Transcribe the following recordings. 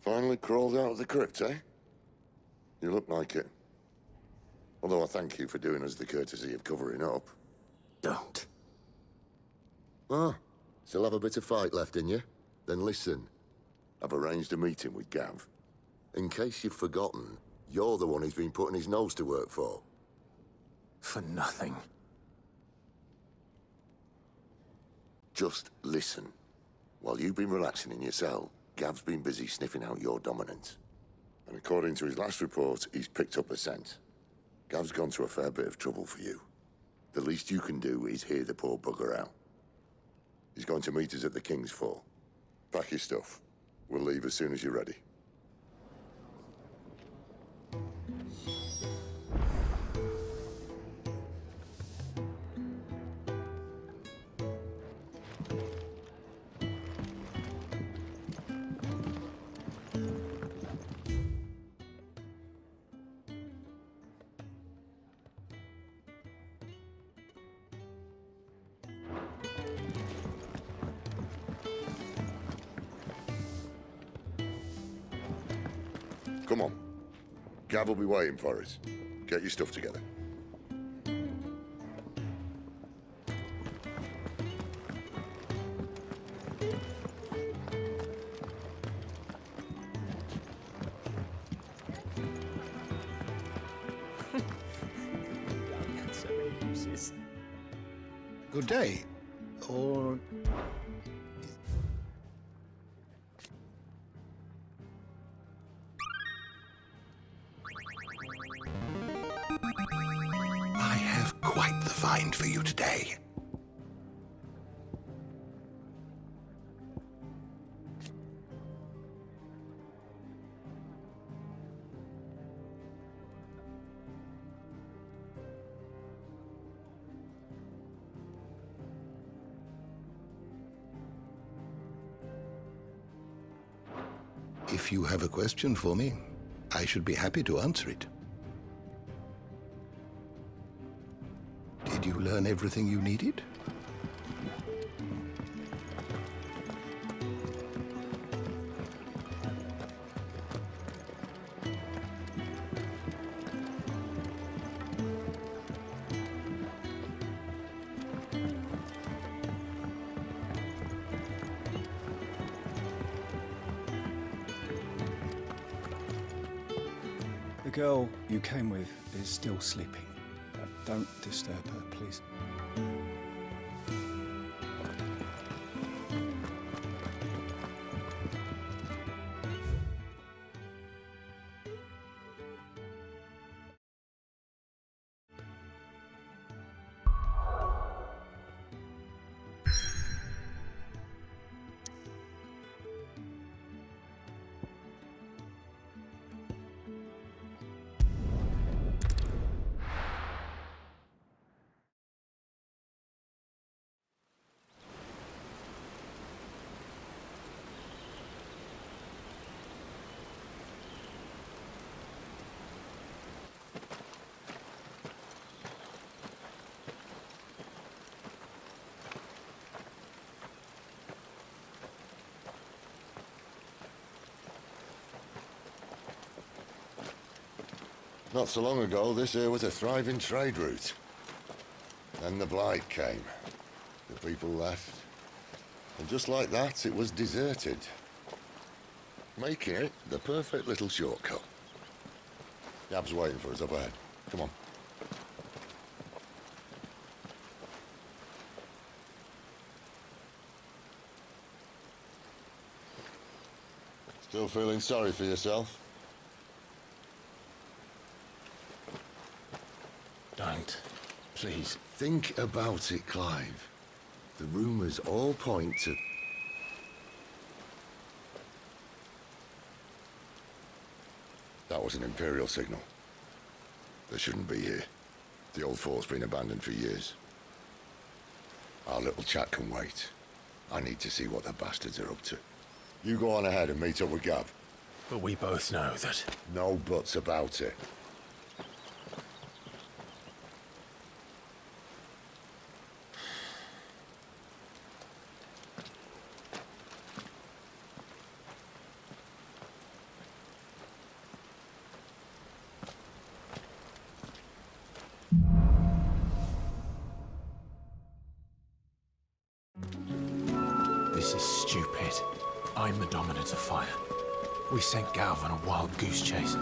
Finally crawled out of the crypt, eh? You look like it. Although I thank you for doing us the courtesy of covering up. Don't. Ah, still have a bit of fight left in you? Then listen. I've arranged a meeting with Gav. In case you've forgotten, you're the one he's been putting his nose to work for. For nothing. Just listen. While you've been relaxing in your cell, Gav's been busy sniffing out your dominance. And according to his last report, he's picked up a scent. Gav's gone to a fair bit of trouble for you. The least you can do is hear the poor bugger out. He's going to meet us at the King's Fall. Pack your stuff. We'll leave as soon as you're ready. Come on. Gav will be waiting for us. Get your stuff together. Good day. Or... I have quite the find for you today. If you have a question for me, I should be happy to answer it. Did you learn everything you needed? The girl you came with is still sleeping. Don't disturb her, please. Not so long ago, this here was a thriving trade route. Then the Blight came. The people left. And just like that, it was deserted. Making it the perfect little shortcut. Gab's waiting for us up ahead. Come on. Still feeling sorry for yourself? Don't. Please. Think about it, Clive. The rumors all point to... That was an Imperial signal. They shouldn't be here. The old fort's been abandoned for years. Our little chat can wait. I need to see what the bastards are up to. You go on ahead and meet up with Gav. But we both know that... No buts about it. This is stupid. I'm the dominant of fire. We sent Galv on a wild goose chase.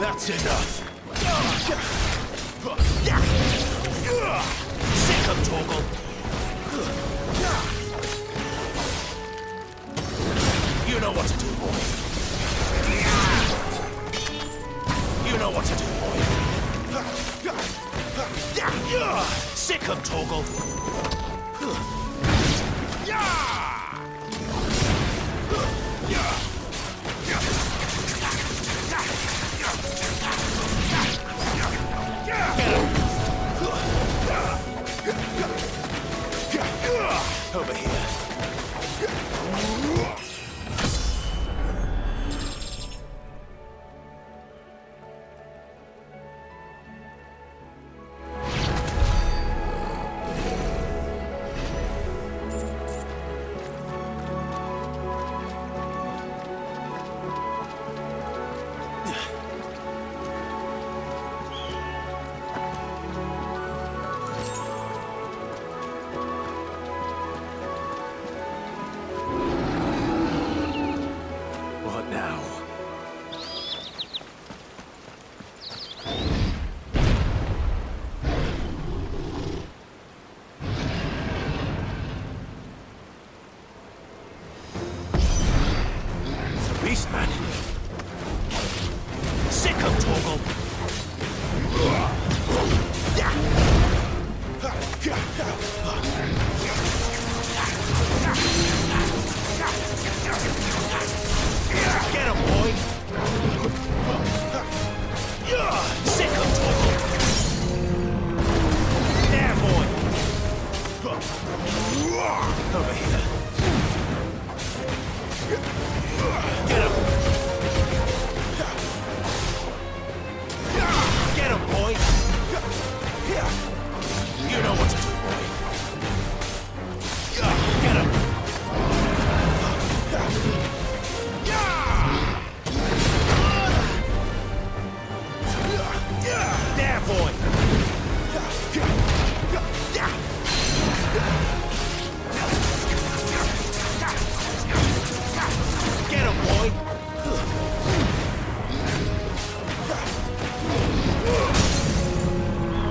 That's enough. Sick of Torgal. You know what to do, boy. You know what to do, boy. Sick of Torgal. Over here. What now? It's a beast, man. Sick of Torgal. Get him, boy! Sick of Torgal! There, boy! Over here. Get him! Get him, boy! You know what to do, boy. Get him! There, boy! Get him, boy!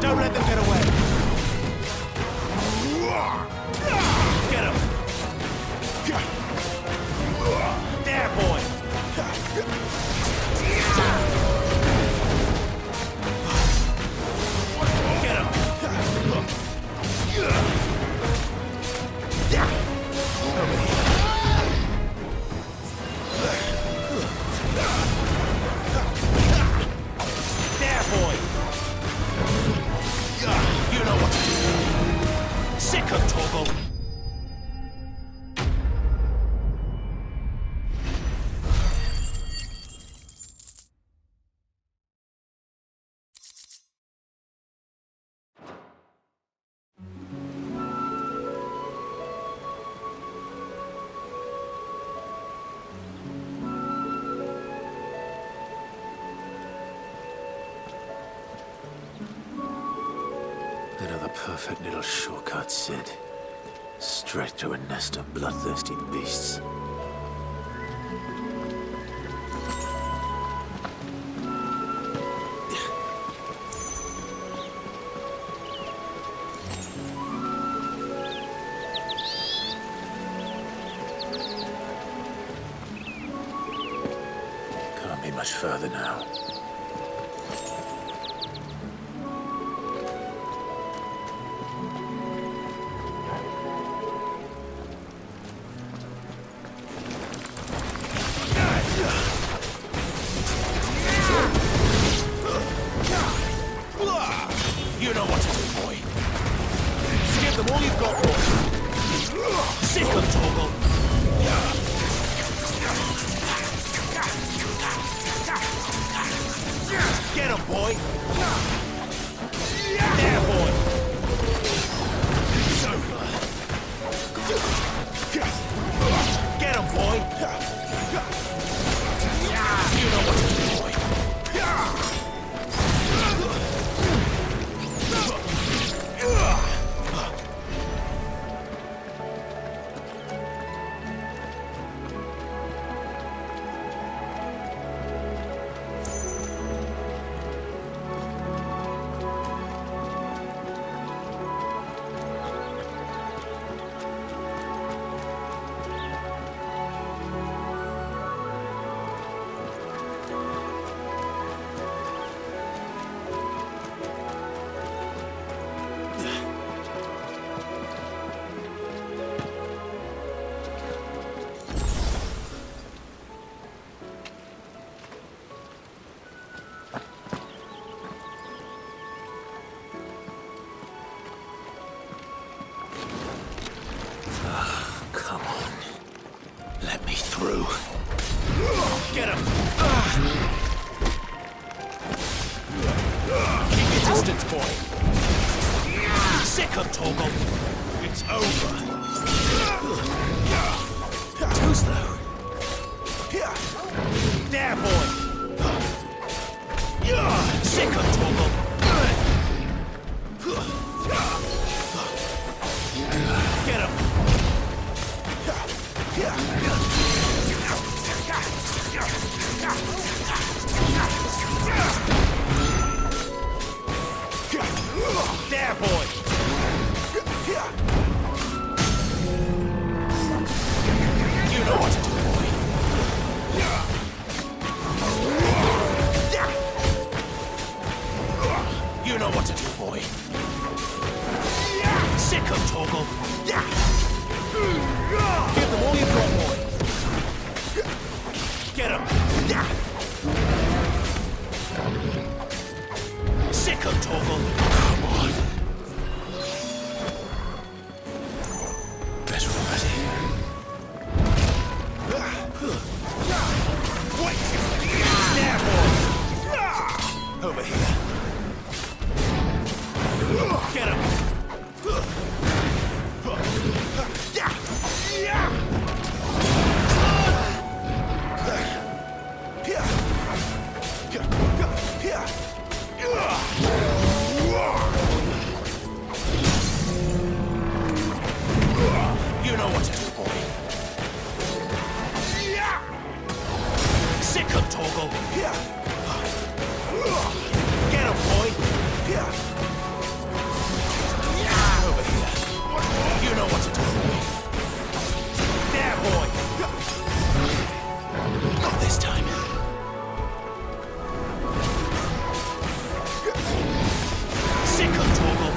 Don't let them get away! Get him! There, boy! Get him! Over here. There, boy! You know what to do. Sick of Torgal. Another perfect little shortcut, Sid. Straight to a nest of bloodthirsty beasts. Can't be much further now. boy! There, boy! It's over! Get him, boy! You know what to do, boy! Come on. Let me through. Get him! Keep your distance, boy! Sick of Torgal! It's over! Too slow! There, boy! Sick of Torgal! Get him! There, boy! You know what to do, boy! You know what to do, boy! Sick of Torgal! Give them all you've got, boy! Get him! Sick of Torgal! Come on! Better already. Wait! There, boy! Over here! Get him! You know what to do, boy. Sick of Torgal. Get him, boy. Over here. You know what to do, boy. There, boy. Not this time. Sick of Torgal.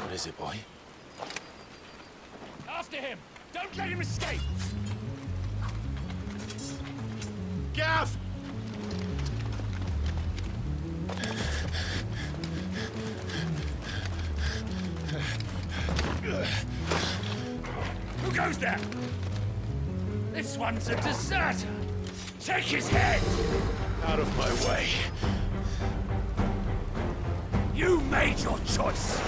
What is it, boy? After him! Don't let him escape! Gav! Who goes there? This one's a deserter! Take his head! Out of my way. You made your choice!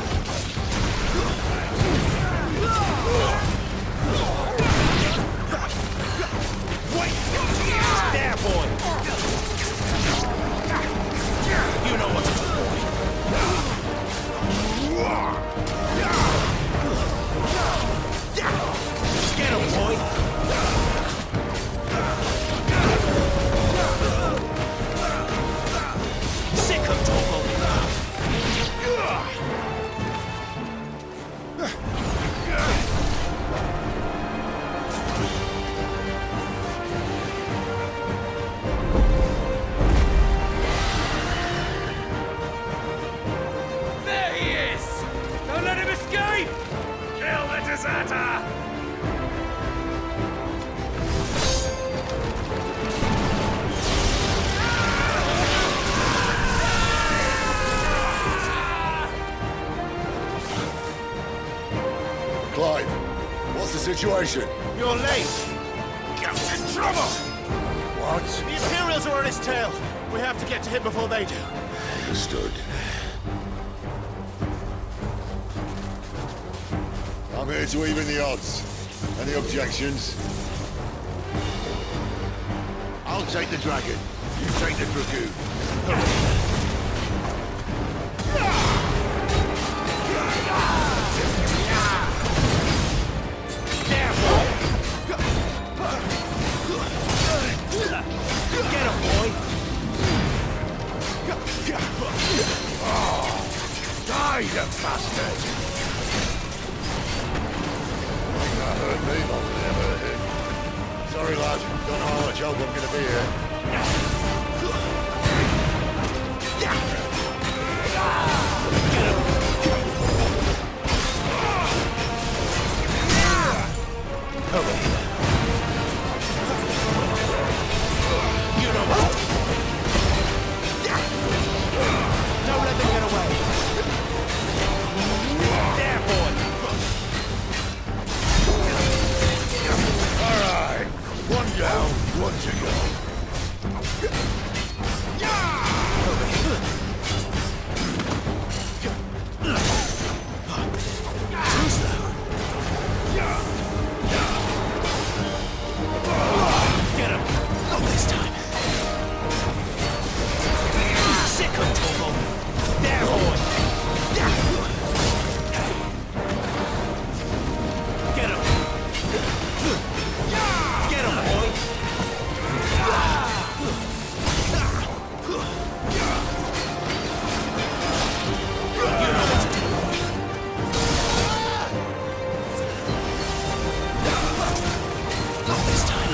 Wait! There, boy! You know what to do, boy! deserter! Clive, what's the situation? You're late! Gav's in trouble! What? The Imperials are on his tail! We have to get to him before they do. Understood. I'm here to even the odds. Any objections? I'll take the dragon. You take the dragoon. Get him, boy! Die, you bastard! That hurt me more than it ever hit. Sorry, lad. Don't know how much help I'm gonna be here. You know what? Don't let them get away! There, boy! All right. One down, one to go. Get him! Not this time! Sick of Togo! There, boy! Get him! Get him, boy! You know what to do. Not this time.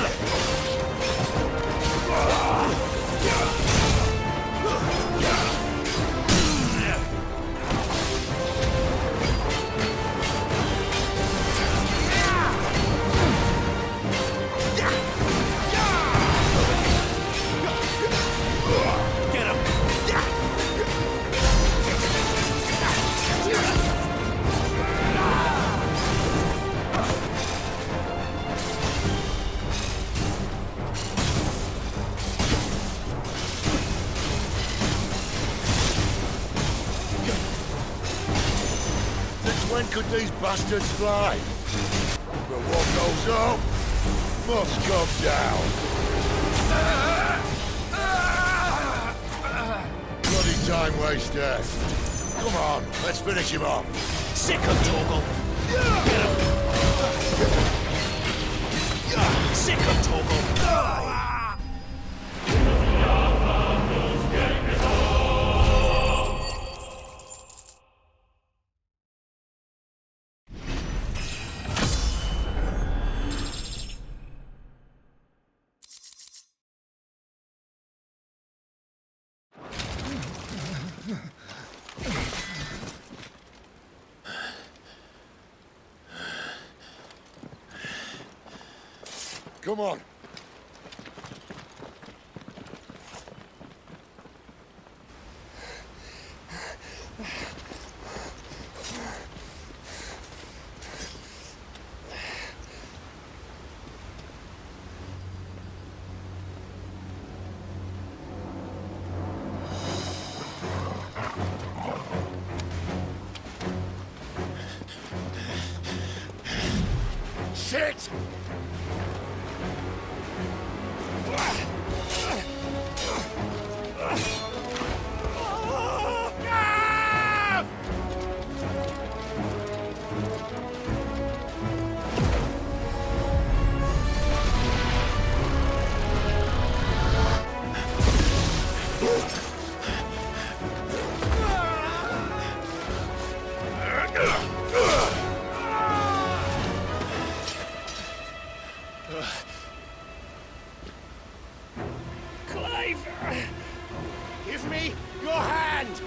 Get him! Since when could these bastards fly? But what goes up must come down. Bloody time waster. Come on, let's finish him off. Sick of Torgal! Get him! Sick of Torgal! Come on. Shit! Clive! Give me your hand!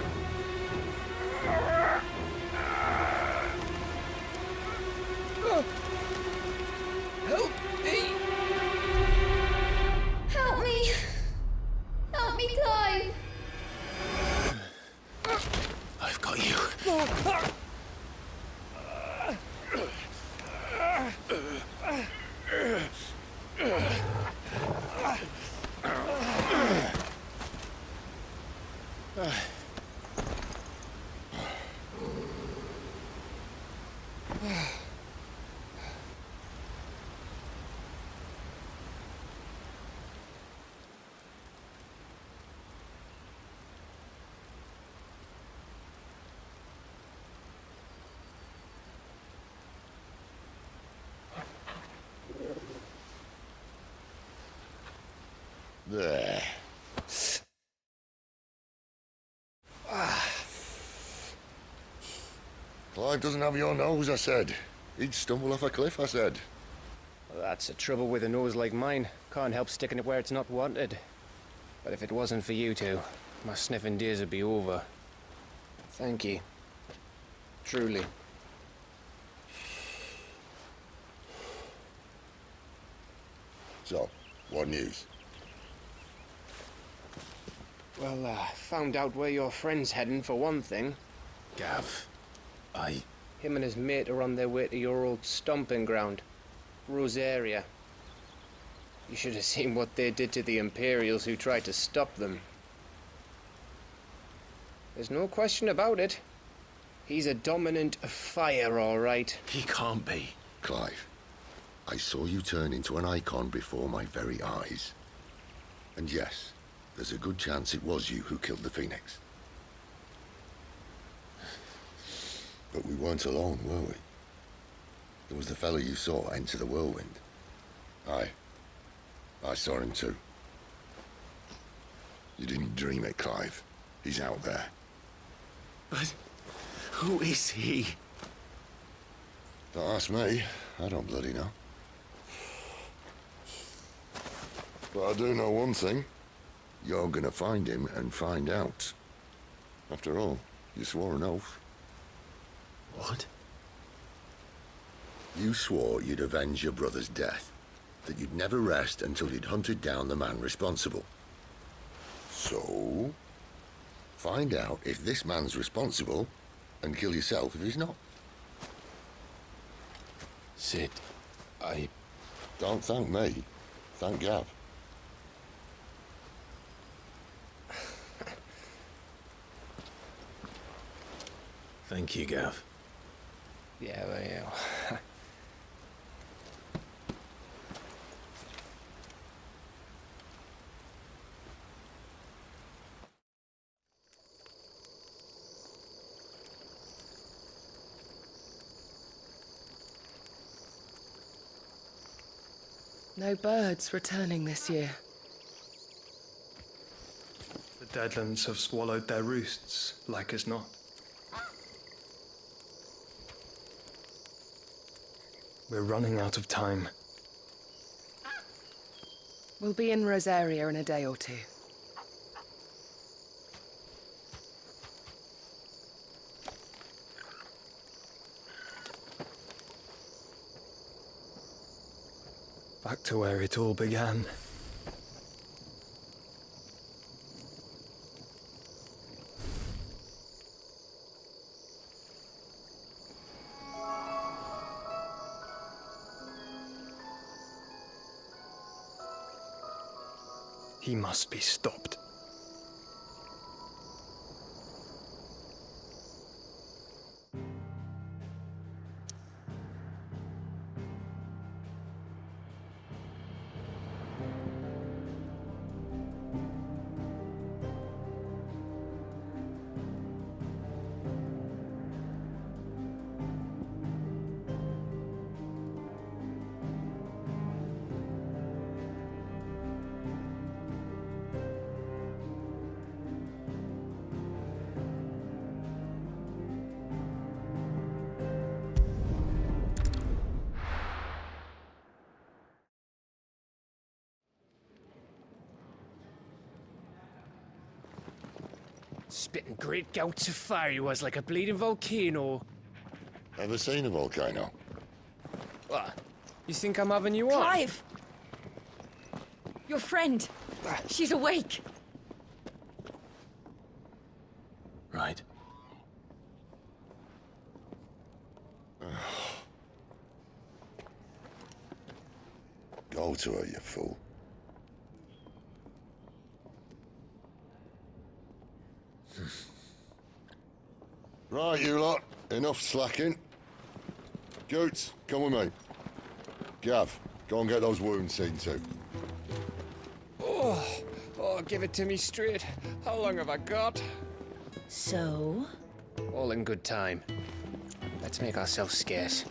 There. Clive doesn't have your nose, I said. He'd stumble off a cliff, I said. Well, that's the trouble with a nose like mine. Can't help sticking it where it's not wanted. But if it wasn't for you two, my sniffing days would be over. Thank you. Truly. So, what news? Well, found out where your friend's heading for one thing. Gav, Him and his mate are on their way to your old stomping ground, Rosaria. You should have seen what they did to the Imperials who tried to stop them. There's no question about it. He's a dominant fire, all right. he can't be. Clive, I saw you turn into an icon before my very eyes. And yes, there's a good chance it was you who killed the Phoenix. But we weren't alone, were we? There was the fellow you saw enter the whirlwind. I saw him too. You didn't dream it, Clive. He's out there. But who is he? Don't ask me. I don't bloody know. But I do know one thing. You're gonna find him and find out. After all, you swore an oath. What? You swore you'd avenge your brother's death. That you'd never rest until you'd hunted down the man responsible. So, find out if this man's responsible, and kill yourself if he's not. Sid, Don't thank me. Thank Gav. Thank you, Gav. Yeah, well, yeah. No birds returning this year. The deadlands have swallowed their roosts, like as not. We're running out of time. We'll be in Rosaria in a day or two. Back to where it all began. He must be stopped. Spitting great gouts of fire he was, like a bleeding volcano. Ever seen a volcano? What? You think I'm having you on? Clive! Your friend! She's awake! Right. no to her, you fool. Right, you lot. Enough slacking. Goots, come with me. Gav, go and get those wounds seen to. Oh, give it to me straight. How long have I got? So? All in good time. Let's make ourselves scarce.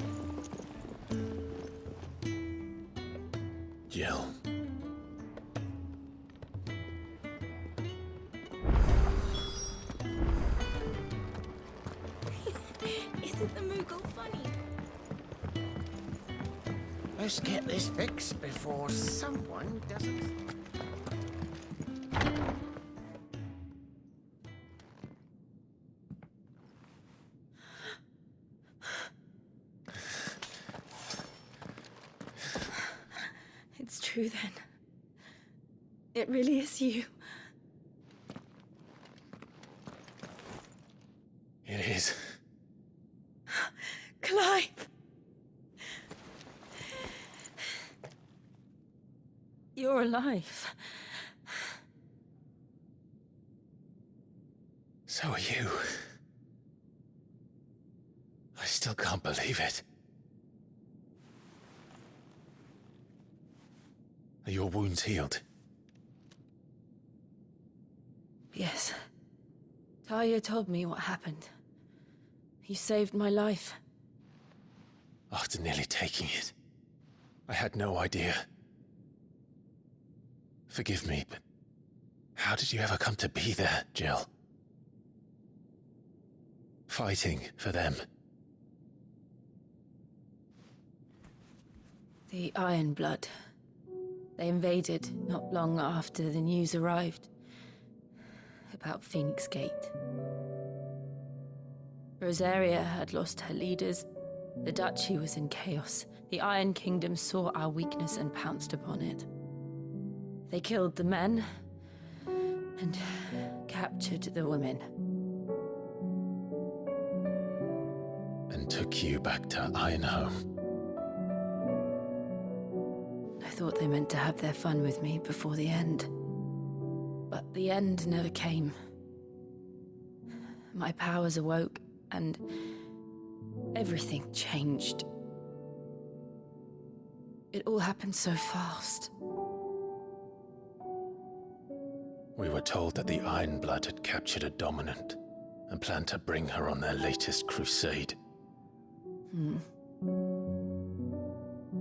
Jill. Isn't the Moogle funny? Let's get this fixed before someone doesn't. It's true then. It really is you. It is. Clive! You're alive. So are you. I still can't believe it. Are your wounds healed? Yes. Talia told me what happened. You saved my life. After nearly taking it, I had no idea. Forgive me, but how did you ever come to be there, Jill? Fighting for them. The Iron Blood. They invaded not long after the news arrived about Phoenix Gate. Rosaria had lost her leaders. The Duchy was in chaos. The Iron Kingdom saw our weakness and pounced upon it. They killed the men and captured the women. And took you back to Ironhome. I thought they meant to have their fun with me before the end. But the end never came. My powers awoke, and everything changed. It all happened so fast. We were told that the Iron Blood had captured a dominant and planned to bring her on their latest crusade.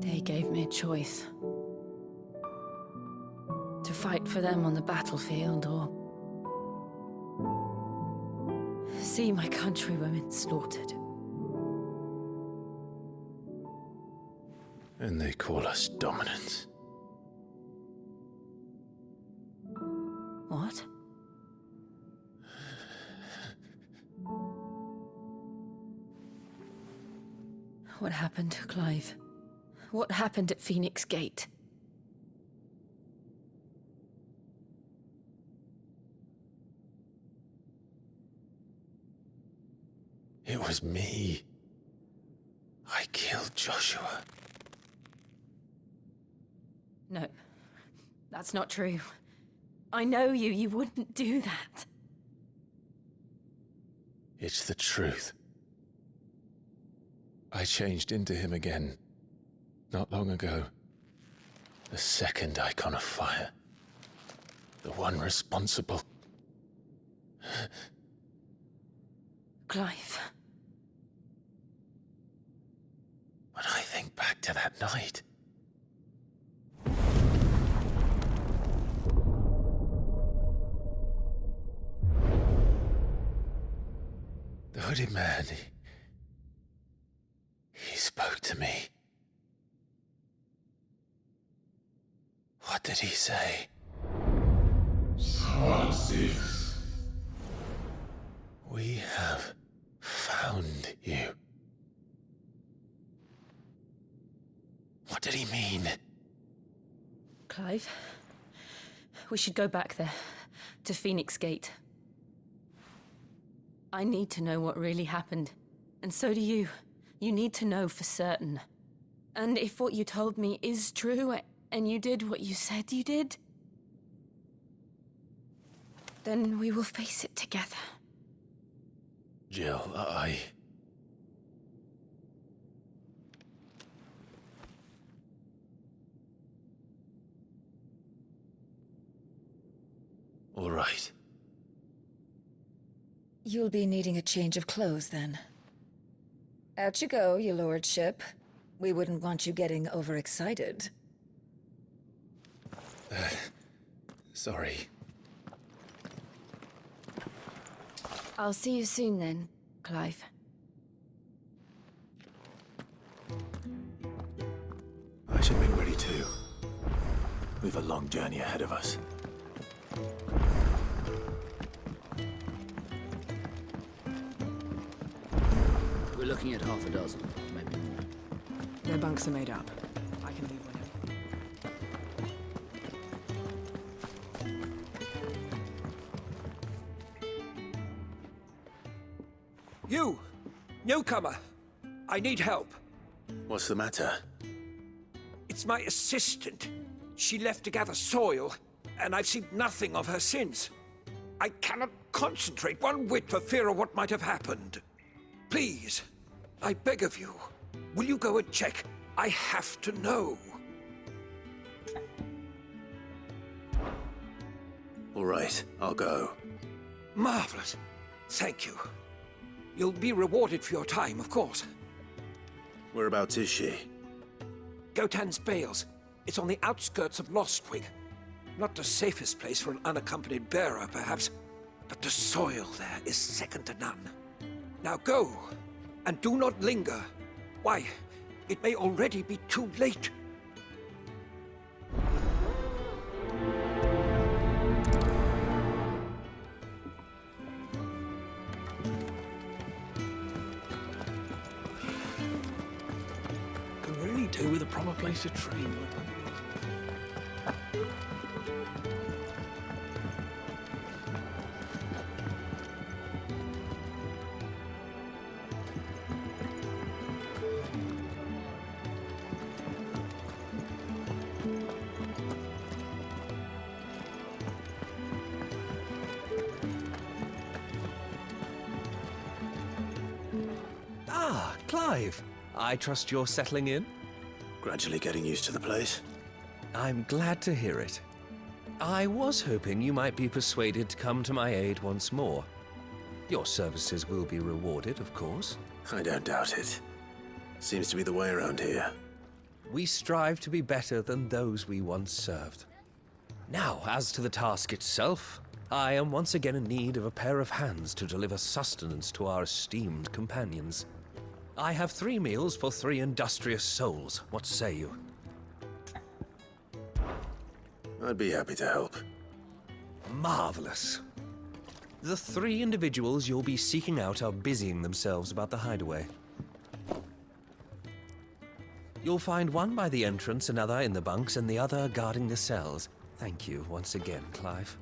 They gave me a choice. To fight for them on the battlefield, or see my countrywomen slaughtered. And they call us dominants. What? What happened to Clive? What happened at Phoenix Gate? It was me. I killed Joshua. No, that's not true. I know you. You wouldn't do that. It's the truth. I changed into him again, not long ago. The second icon of fire. The one responsible. Clive. When I think back to that night, the hooded man, he spoke to me. What did he say? We have found you. What did he mean? Clive, we should go back there, to Phoenix Gate. I need to know what really happened, and so do you. You need to know for certain. And if what you told me is true, and you did what you said you did, then we will face it together. Jill, All right. You'll be needing a change of clothes, then. Out you go, your lordship. We wouldn't want you getting overexcited. Sorry. I'll see you soon then, Clive. I should make ready too. We've a long journey ahead of us. We're looking at half a dozen, maybe more. Their bunks are made up. I can leave whenever. You! Newcomer! I need help. What's the matter? It's my assistant. She left to gather soil, and I've seen nothing of her since. I cannot concentrate one whit for fear of what might have happened. Please, I beg of you, will you go and check? I have to know. All right, I'll go. Marvelous. Thank you. You'll be rewarded for your time, of course. Whereabouts is she? Gotan's Bales. It's on the outskirts of Lostwig. Not the safest place for an unaccompanied bearer, perhaps, but the soil there is second to none. Now go, and do not linger. Why, it may already be too late. Could really do with a proper place to train. Ah, Clive. I trust you're settling in? Gradually getting used to the place. I'm glad to hear it. I was hoping you might be persuaded to come to my aid once more. Your services will be rewarded, of course. I don't doubt it. Seems to be the way around here. We strive to be better than those we once served. Now, as to the task itself, I am once again in need of a pair of hands to deliver sustenance to our esteemed companions. I have 3 meals for 3 industrious souls. What say you? I'd be happy to help. Marvelous. The 3 individuals you'll be seeking out are busying themselves about the hideaway. You'll find one by the entrance, another in the bunks, and the other guarding the cells. Thank you once again, Clive.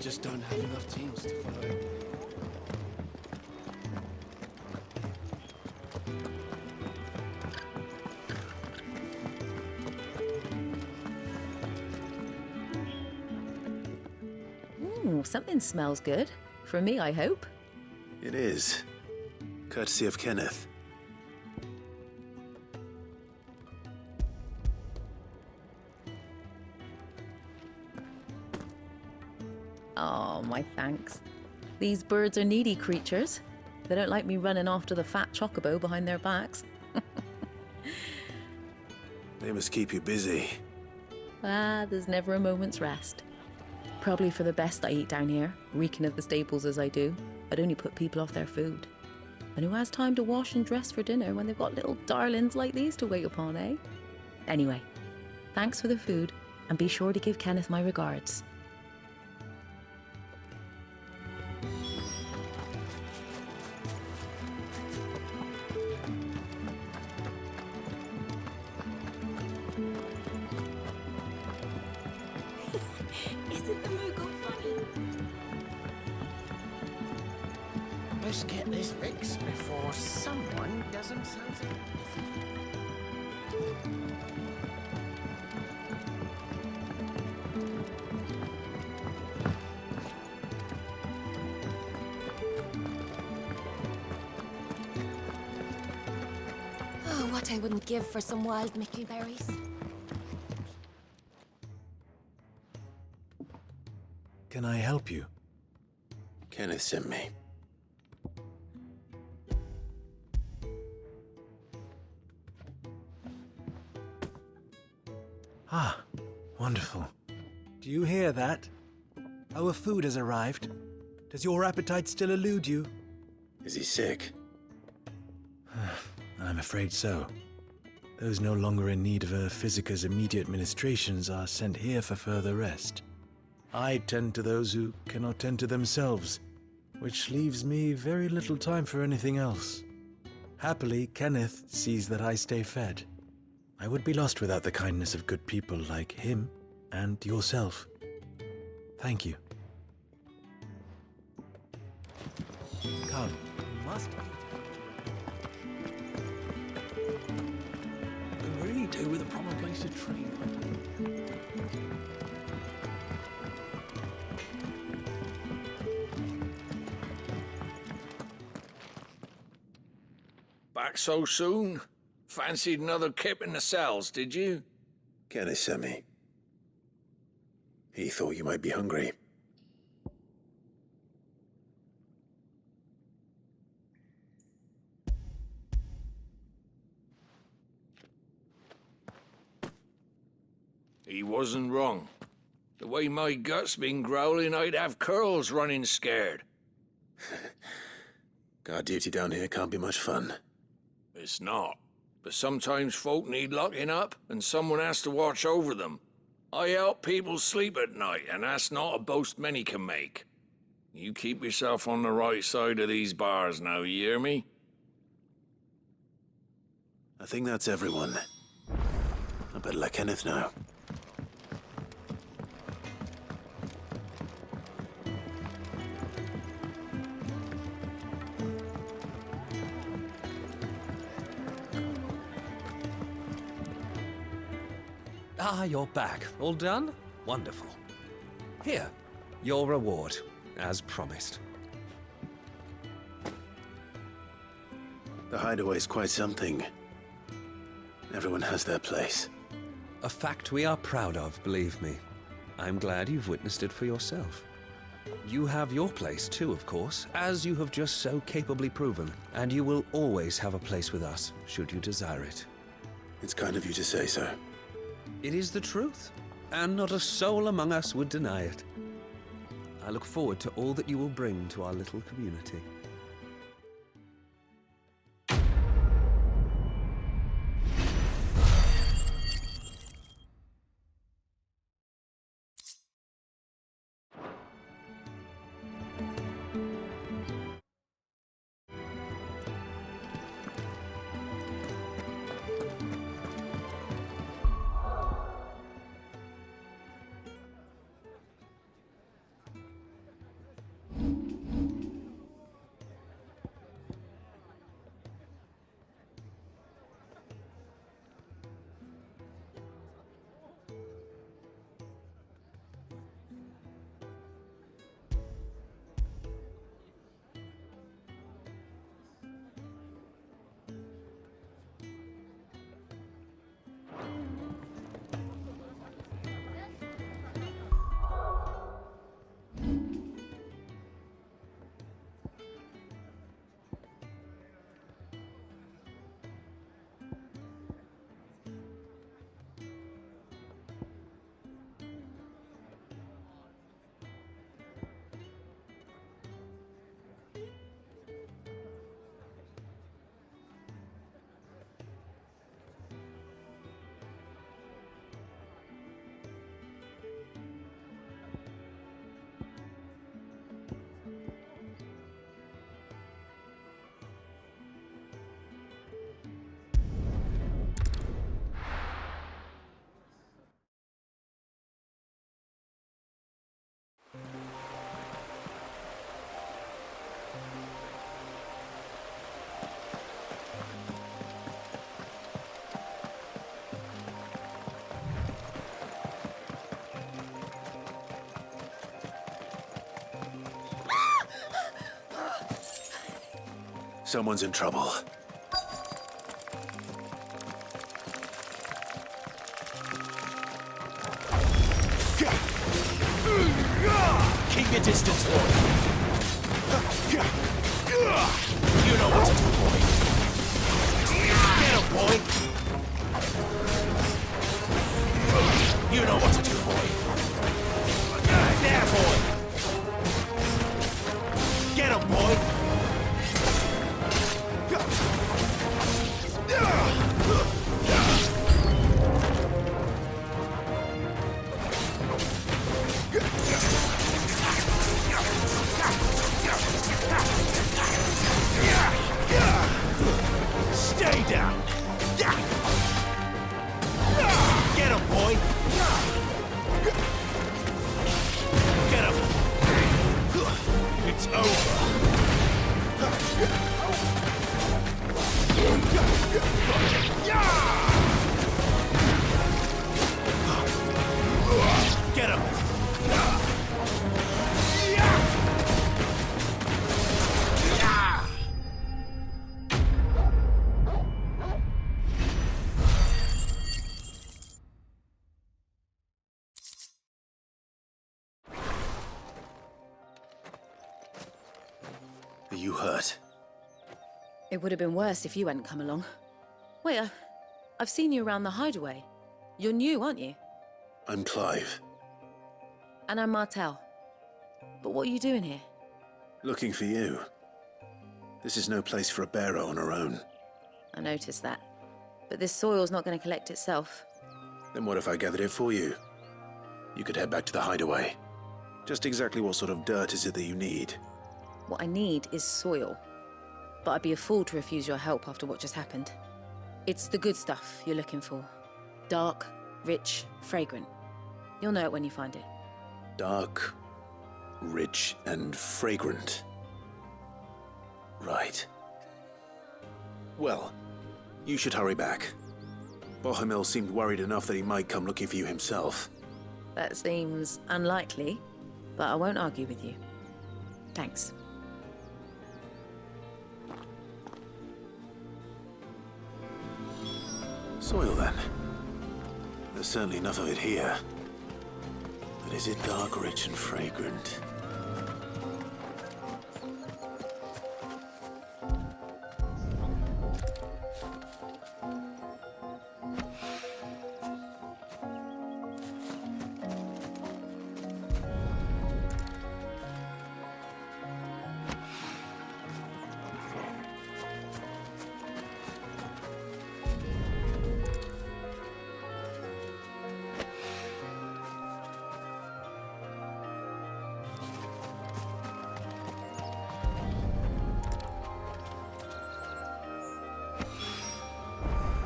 Just don't have enough teams to follow. Something smells good. For me, I hope. It is. Courtesy of Kenneth. Oh, my thanks. These birds are needy creatures. They don't like me running after the fat chocobo behind their backs. They must keep you busy. There's never a moment's rest. Probably for the best I eat down here, reeking of the stables as I do. I'd only put people off their food. And who has time to wash and dress for dinner when they've got little darlings like these to wait upon, eh? Anyway, thanks for the food, and be sure to give Kenneth my regards. Let's get this fixed before someone does themselves in. Oh, what I wouldn't give for some wild mickleberries. Can I help you? Kenneth sent me. Ah, wonderful. Do you hear that? Our food has arrived. Does your appetite still elude you? Is he sick? I'm afraid so. Those no longer in need of a Physica's immediate ministrations are sent here for further rest. I tend to those who cannot tend to themselves, which leaves me very little time for anything else. Happily, Kenneth sees that I stay fed. I would be lost without the kindness of good people like him and yourself. Thank you. Come, you must eat. Could really do with a proper place to train. Back so soon? Fancied another kip in the cells, did you? Kenneth sent me. He thought you might be hungry. He wasn't wrong. The way my gut's been growling, I'd have curls running scared. Guard duty down here can't be much fun. It's not. But sometimes folk need locking up, and someone has to watch over them. I help people sleep at night, and that's not a boast many can make. You keep yourself on the right side of these bars now, you hear me? I think that's everyone. I better let Kenneth know. Ah, you're back. All done? Wonderful. Here, your reward, as promised. The hideaway's quite something. Everyone has their place. A fact we are proud of, believe me. I'm glad you've witnessed it for yourself. You have your place too, of course, as you have just so capably proven, and you will always have a place with us, should you desire it. It's kind of you to say so. It is the truth, and not a soul among us would deny it. I look forward to all that you will bring to our little community. someone's in trouble. Keep your distance, boy. You know what to do, boy. Get him, boy. You know what to do, boy. There, boy. Get him, boy. Stay down. Get him, boy. Get him. It's over. Get him. Are you hurt? It would have been worse if you hadn't come along. Wait, I've seen you around the hideaway. You're new, aren't you? I'm Clive. And I'm Martel. But what are you doing here? Looking for you. This is no place for a bearer on her own. I noticed that. But this soil's not going to collect itself. Then what if I gathered it for you? You could head back to the hideaway. Just exactly what sort of dirt is it that you need? What I need is soil. But I'd be a fool to refuse your help after what just happened. It's the good stuff you're looking for. Dark, rich, fragrant. You'll know it when you find it. Dark, rich, and fragrant. Right. Well, you should hurry back. Bohemil seemed worried enough that he might come looking for you himself. That seems unlikely, but I won't argue with you. Thanks. Soil, then. There's certainly enough of it here. But is it dark, rich, and fragrant?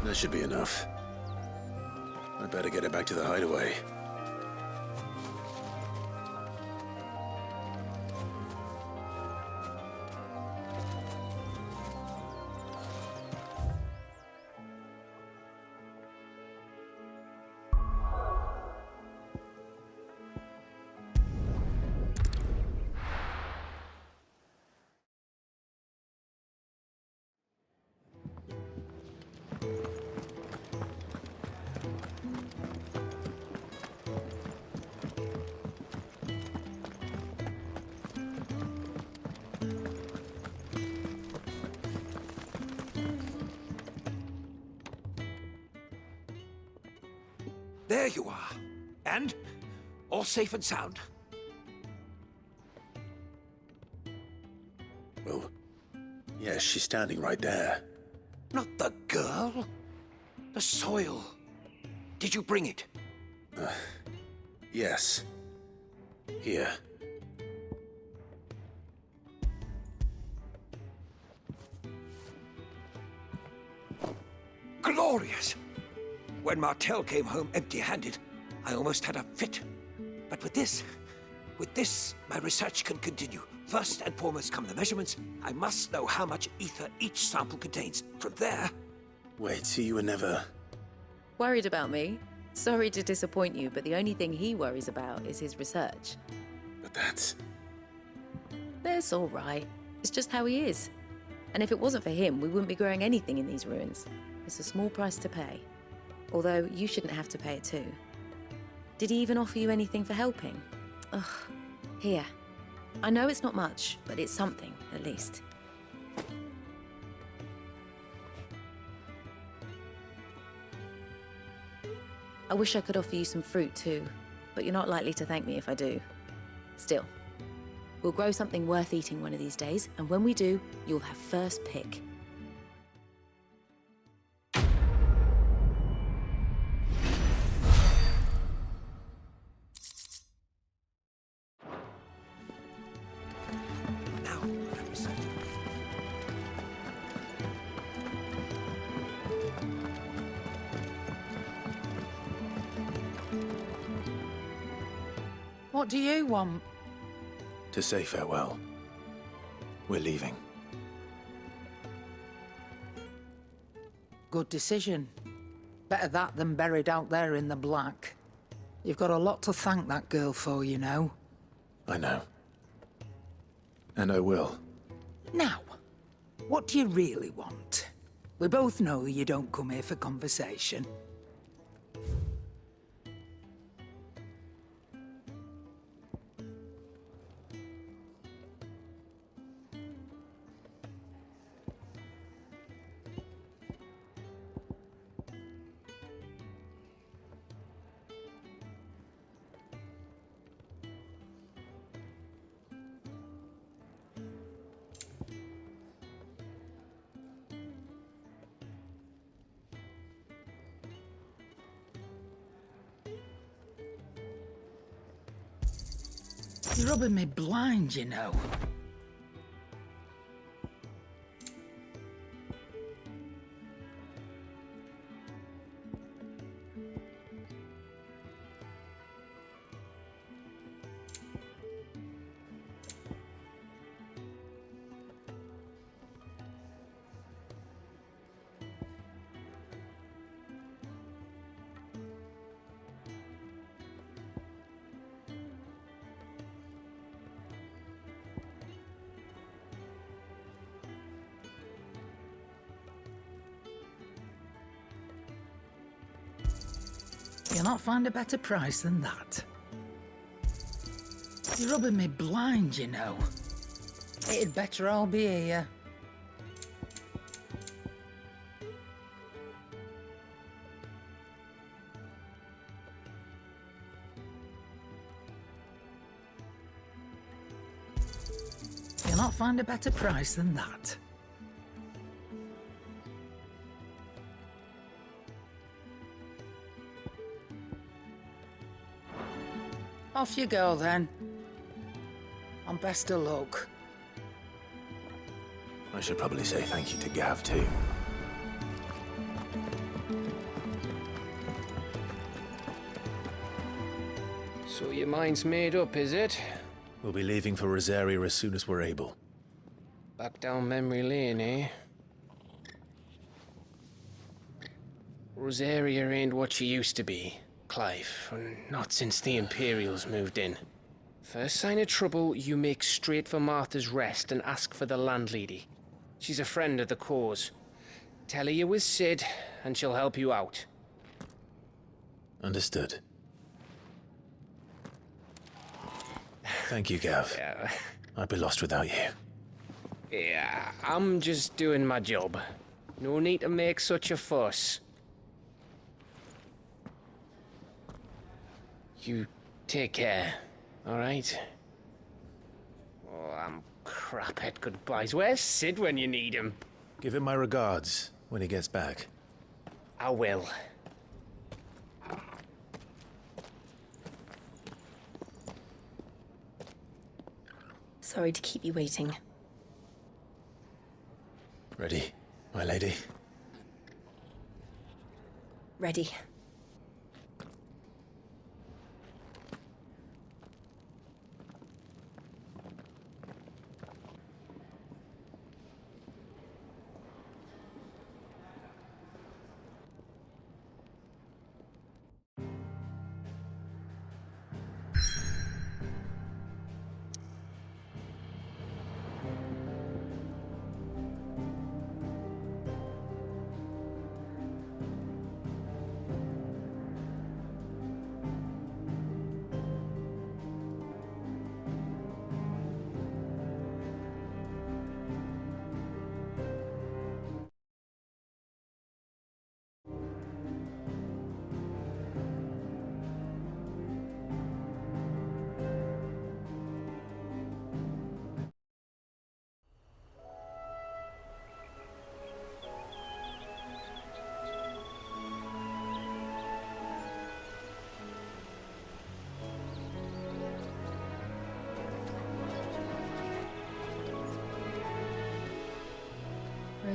That should be enough. I'd better get it back to the hideaway. There you are. And? All safe and sound? Well, yes, she's standing right there. Not the girl? The soil. Did you bring it? Yes. Here. Glorious! When Martel came home empty-handed, I almost had a fit. But with this, my research can continue. First and foremost come the measurements. I must know how much ether each sample contains. From there... Wait, so you were never... Worried about me? Sorry to disappoint you, but the only thing he worries about is his research. But that's... That's all right. It's just how he is. And if it wasn't for him, we wouldn't be growing anything in these ruins. It's a small price to pay. Although, you shouldn't have to pay it too. Did he even offer you anything for helping? Ugh. Here. I know it's not much, but it's something, at least. I wish I could offer you some fruit too, but you're not likely to thank me if I do. Still, we'll grow something worth eating one of these days, and when we do, you'll have first pick. Now, let me see. What do you want? To say farewell. We're leaving. Good decision. Better that than buried out there in the black. You've got a lot to thank that girl for, you know. I know. And I will. Now, what do you really want? We both know you don't come here for conversation. You're rubbing me blind, you know. You'll not find a better price than that. You're rubbing me blind, you know. It'd better all be here. You'll not find a better price than that. Off you go, then. And best of luck. I should probably say thank you to Gav, too. So your mind's made up, is it? We'll be leaving for Rosaria as soon as we're able. Back down memory lane, eh? Rosaria ain't what she used to be, Clive. Not since the Imperials moved in. First sign of trouble, you make straight for Martha's Rest and ask for the landlady. She's a friend of the cause. Tell her you was Sid, and she'll help you out. Understood. Thank you, Gav. Yeah. I'd be lost without you. Yeah, I'm just doing my job. No need to make such a fuss. You take care, all right? Oh, I'm crap at goodbyes. Where's Sid when you need him? Give him my regards when he gets back. I will. Sorry to keep you waiting. Ready, my lady? Ready.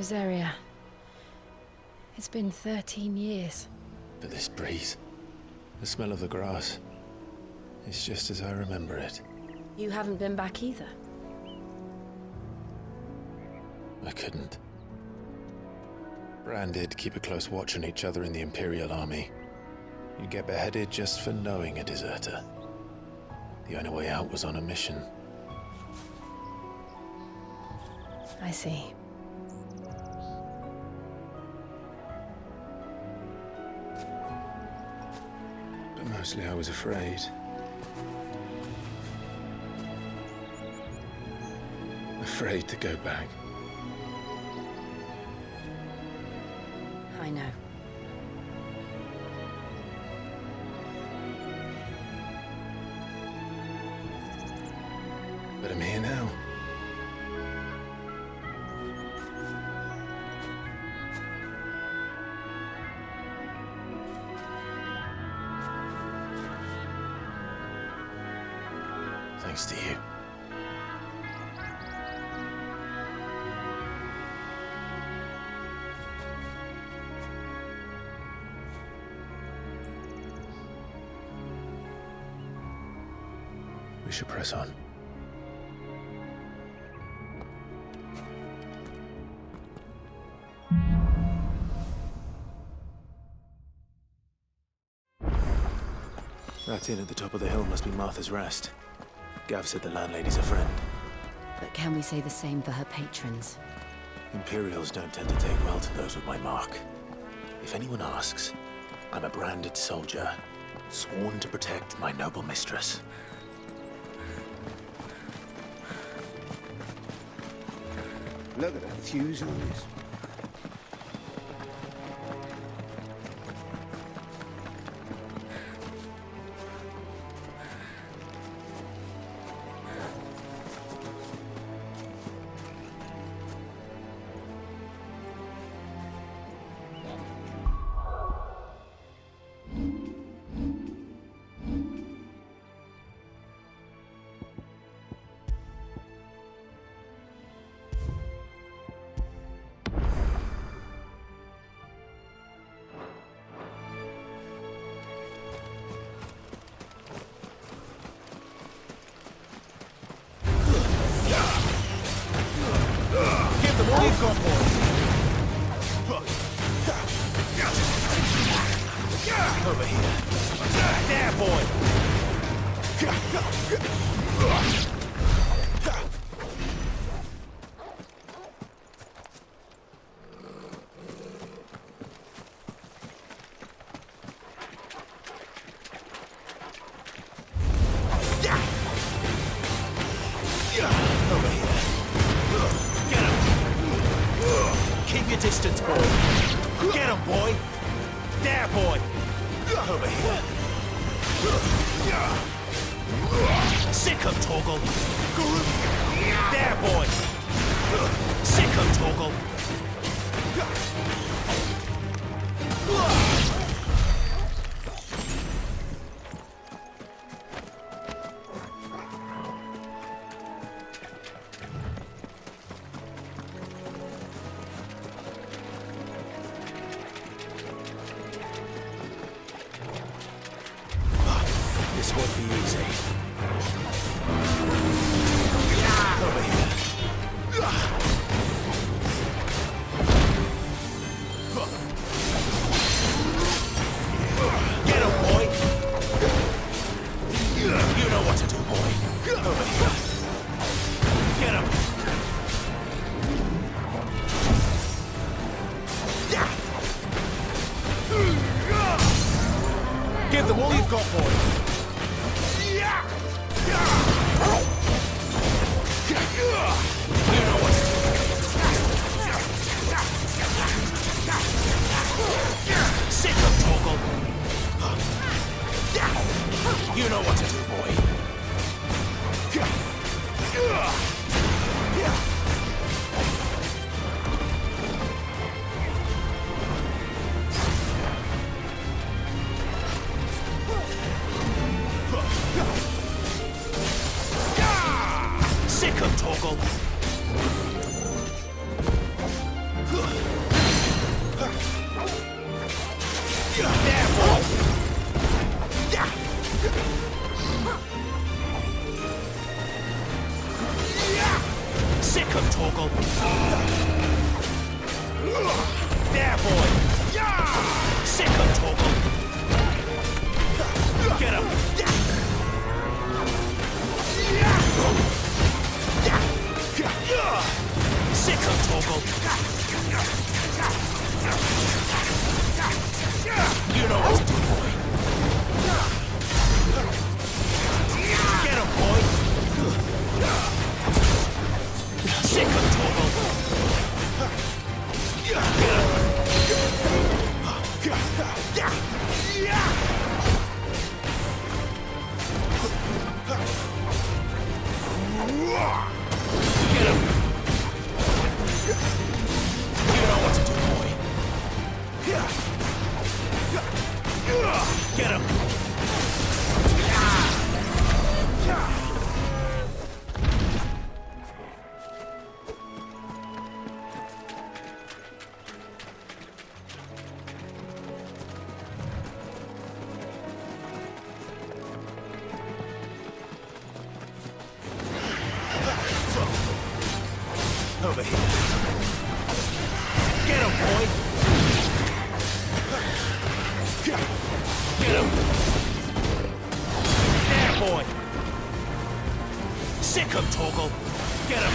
Rosaria. It's been 13 years. But this breeze, the smell of the grass, it's just as I remember it. You haven't been back either. I couldn't. Bran did keep a close watch on each other in the Imperial Army. You'd get beheaded just for knowing a deserter. The only way out was on a mission. I see. But mostly I was afraid. Afraid to go back. I know. But I'm here now. Thanks to you. We should press on. That inn at the top of the hill must be Martha's Rest. Gav said the landlady's a friend. But can we say the same for her patrons? Imperials don't tend to take well to those with my mark. If anyone asks, I'm a branded soldier, sworn to protect my noble mistress. Look at the fuse on this. Over here. There, boy! Over here. Get him! Keep your distance, boy. Get him, boy! There, boy! Over here. Sick him, Torgal! There, boy! Sick him, Torgal! This won't be easy. Over here. Get him, boy! You know what to do, boy. Over here. Get him! Give them all you've got, boy! You know what to do. Sick of Torgal. You know what to do, boy. Sick of Torgal. There, boy! Sick of Torgal! There, boy! Sick of Torgal! Get him! Sick of Torgal! You know what to do, boy! Get him, boy! Sick of Torgal! Get him! Get him! You know what to do, boy. Get him! Over here. Get him, boy! Get him! There, boy! Sick of Torgal! Get him!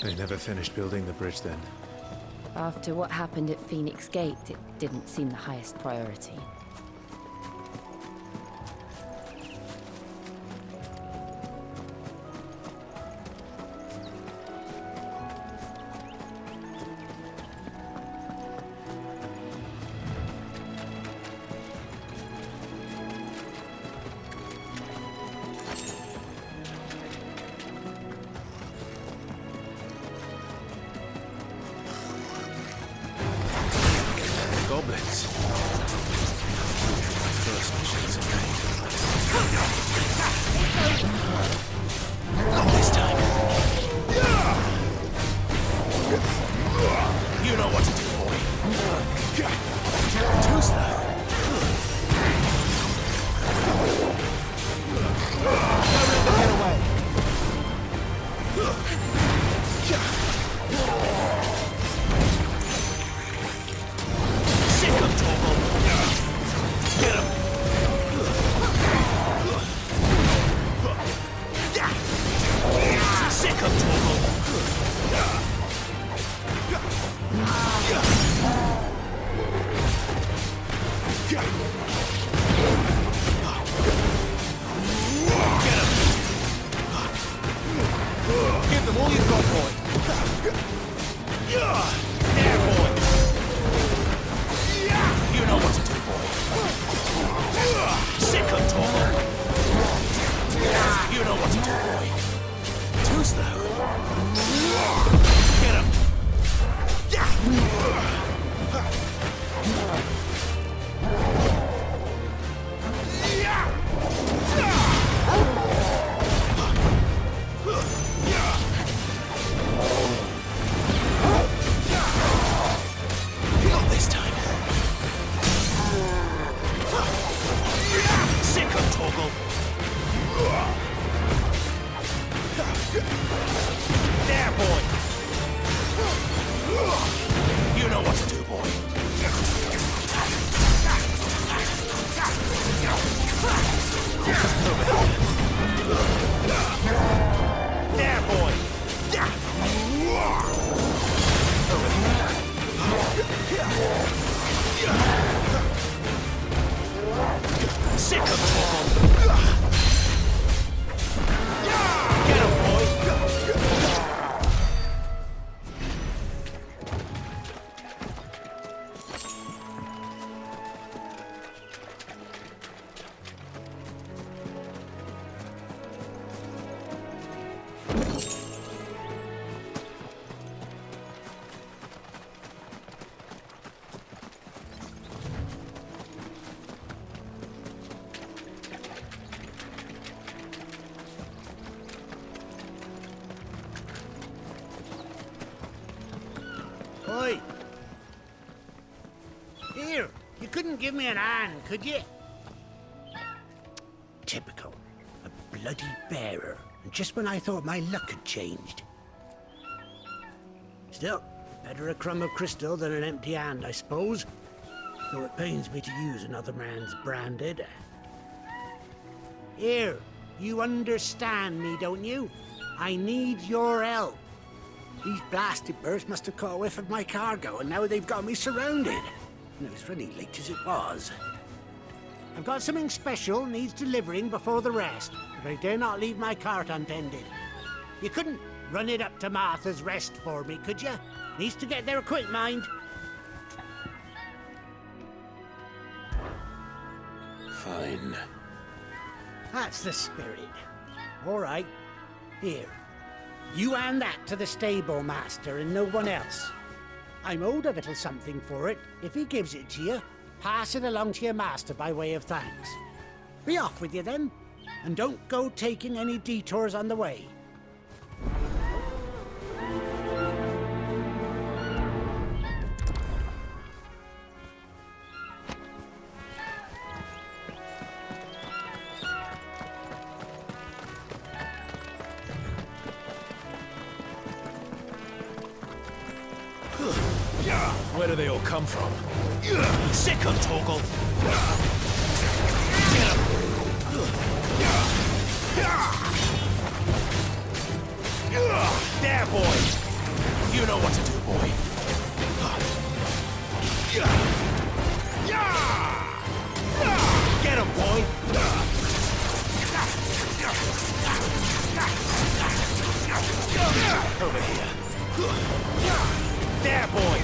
They never finished building the bridge then. After what happened at Phoenix Gate, it didn't seem the highest priority. Goblins. First machines are made. Not this time. You know what to do, boy. Too slow. Get away. Sick of Torgal. Get him. Sick of Torgal. Give them all you've got, boy. There, boy. You know what to do, boy. Sick of Torgal. You know what to do, boy. Too slow. Get him. Not this time. Sick of Torgal. There, boy. You know what to do, boy. There, boy. Sick of Torgal. Here, you couldn't give me an hand, could you? Typical. A bloody bearer. And just when I thought my luck had changed. Still, better a crumb of crystal than an empty hand, I suppose. Though it pains me to use another man's branded. Here, you understand me, don't you? I need your help. These blasted birds must have caught a whiff of my cargo, and now they've got me surrounded. And it was funny late as it was. I've got something special needs delivering before the rest, but I dare not leave my cart untended. You couldn't run it up to Martha's Rest for me, could you? Needs to get there quick, mind. Fine. That's the spirit. All right. Here. You hand that to the stable master and no one else. I'm owed a little something for it. If he gives it to you, pass it along to your master by way of thanks. Be off with you then, and don't go taking any detours on the way. Where do they all come from? Sick of Torgal! There, boy! You know what to do, boy. Get him, boy! Over here. There, boy!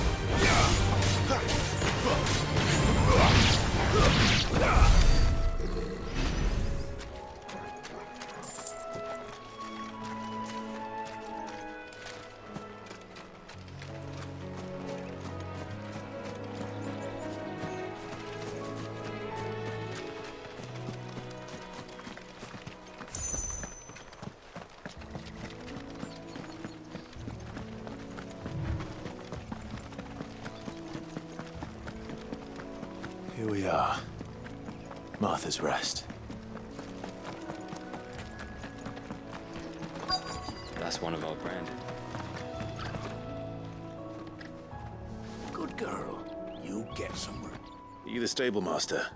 Here we are. Martha's Rest. That's one of our branded. Good girl. You'll get somewhere. Are you the stable master?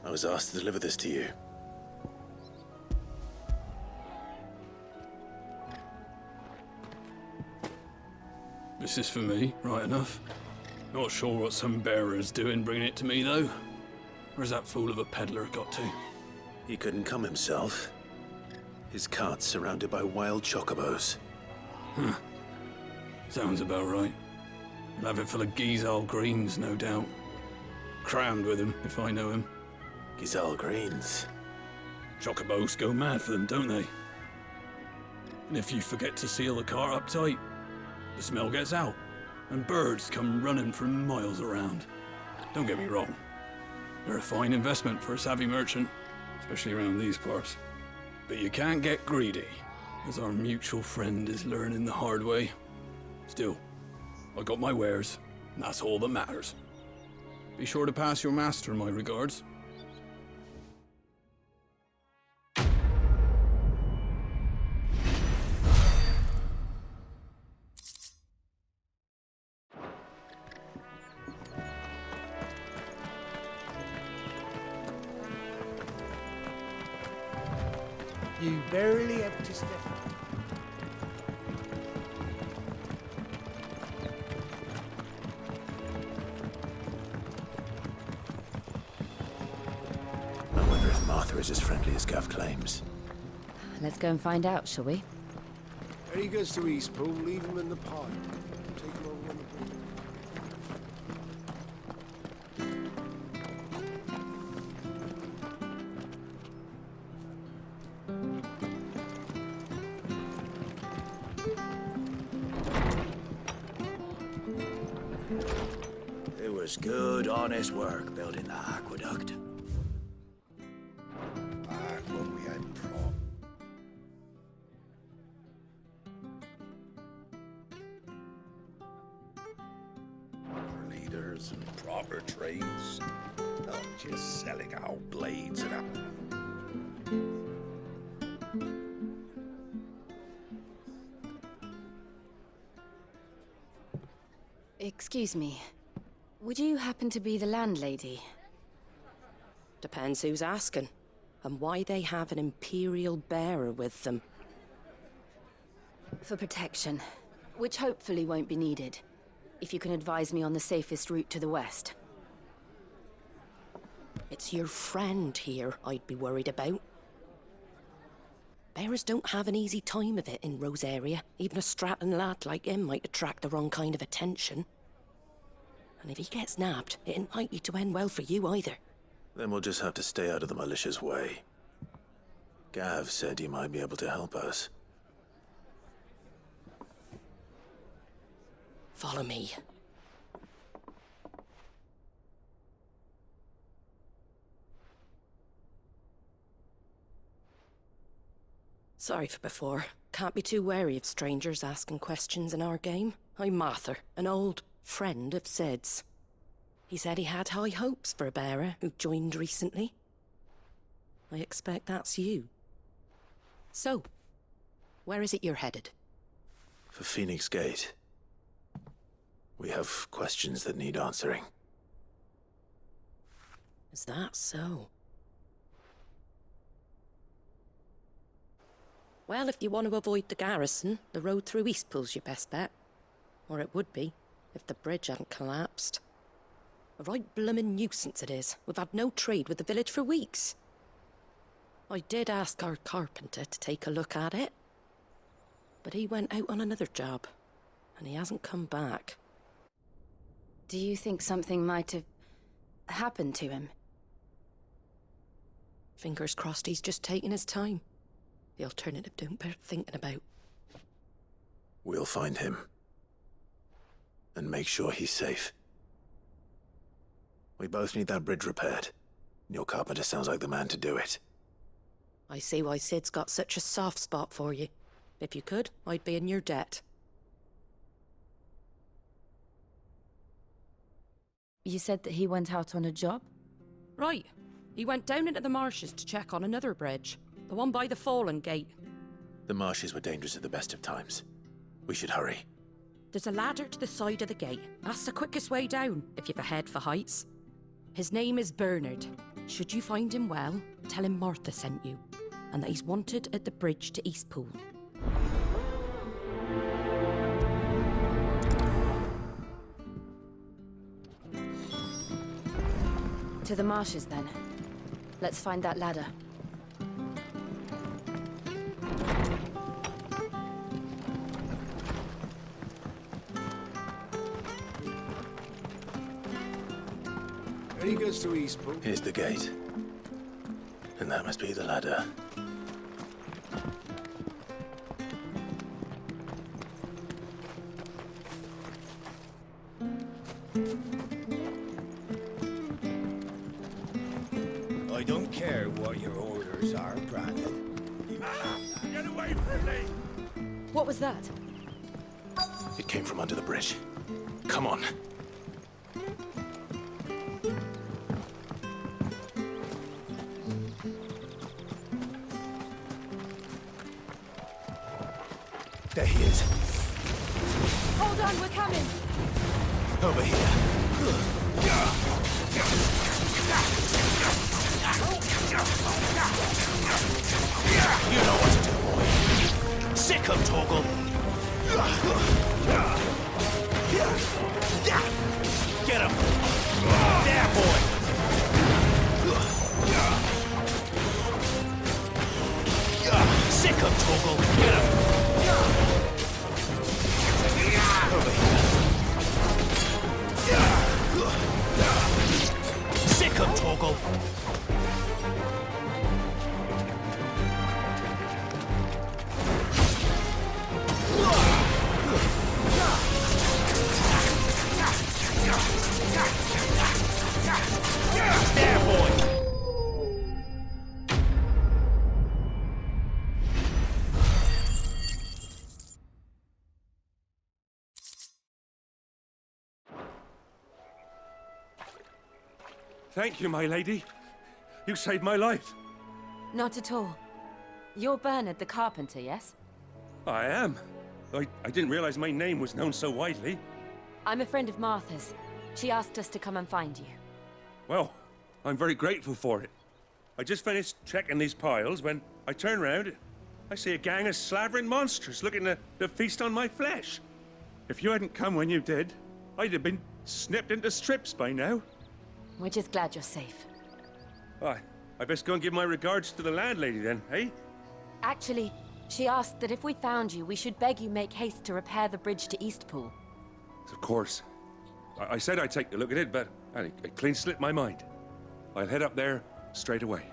I was asked to deliver this to you. This is for me, right enough. Not sure what some bearer's doing bringing it to me, though. Where's that fool of a peddler got to? He couldn't come himself. His cart's surrounded by wild chocobos. Huh. Sounds about right. He'll have it full of Gizal greens, no doubt. Crammed with him, if I know him. Gizal greens? Chocobos go mad for them, don't they? And if you forget to seal the cart up tight, the smell gets out, and birds come running from miles around. Don't get me wrong. They're a fine investment for a savvy merchant, especially around these parts. But you can't get greedy, as our mutual friend is learning the hard way. Still, I got my wares, and that's all that matters. Be sure to pass your master my regards. You barely have to step. I wonder if Martha is as friendly as Gav claims. Let's go and find out, shall we? When he goes to Eastpool, leave him in the pile. Take him over when the It was good, honest work building that aqueduct. back when we had prop. Our leaders and prop barter trades. Not just selling out blades and Excuse me. Would you happen to be the landlady? Depends who's asking, and why they have an Imperial bearer with them. For protection, which hopefully won't be needed. If you can advise me on the safest route to the west. It's your friend here I'd be worried about. Bearers don't have an easy time of it in Rose area. Even a Stratton lad like him might attract the wrong kind of attention. And if he gets nabbed, it ain't likely to end well for you either. Then we'll just have to stay out of the malicious way. Gav said you might be able to help us. Follow me. Sorry for before. Can't be too wary of strangers asking questions in our game. I'm Martha, an old friend of Sid's. He said he had high hopes for a bearer who joined recently. I expect that's you. So, where is it you're headed? For Phoenix Gate. We have questions that need answering. Is that so? Well, if you want to avoid the garrison, the road through Eastpool's your best bet. Or it would be, if the bridge hadn't collapsed. A right bloomin' nuisance it is. We've had no trade with the village for weeks. I did ask our carpenter to take a look at it. But he went out on another job, and he hasn't come back. Do you think something might have happened to him? Fingers crossed he's just taking his time. The alternative don't bear thinking about. We'll find him. And make sure he's safe. We both need that bridge repaired. Your carpenter sounds like the man to do it. I see why Sid's got such a soft spot for you. If you could, I'd be in your debt. You said that he went out on a job? Right. He went down into the marshes to check on another bridge. The one by the Fallen Gate. The marshes were dangerous at the best of times. We should hurry. There's a ladder to the side of the gate. That's the quickest way down, if you've a head for heights. His name is Bernard. Should you find him well, tell him Martha sent you, and that he's wanted at the bridge to Eastpool. To the marshes, then. Let's find that ladder. Any goods to Eastpool? Here's the gate. And that must be the ladder. I don't care what your orders are, Brandon. Get away from me! What was that? It came from under the bridge. Come on. There he is. Hold on, we're coming! Over here. You know what to do, boy. Sick him, Torgal. Get him. There, boy. Sick him, Torgal. Get him. Over here. Thank you, my lady. You saved my life. Not at all. You're Bernard the carpenter, yes? I am. I didn't realize my name was known so widely. I'm a friend of Martha's. She asked us to come and find you. Well, I'm very grateful for it. I just finished checking these piles when I turn around. I see a gang of slavering monsters looking to feast on my flesh. If you hadn't come when you did, I'd have been snipped into strips by now. We're just glad you're safe. I best go and give my regards to the landlady then, eh? Actually, she asked that if we found you, we should beg you make haste to repair the bridge to Eastpool. Of course. I said I'd take a look at it, but it clean slipped my mind. I'll head up there straight away.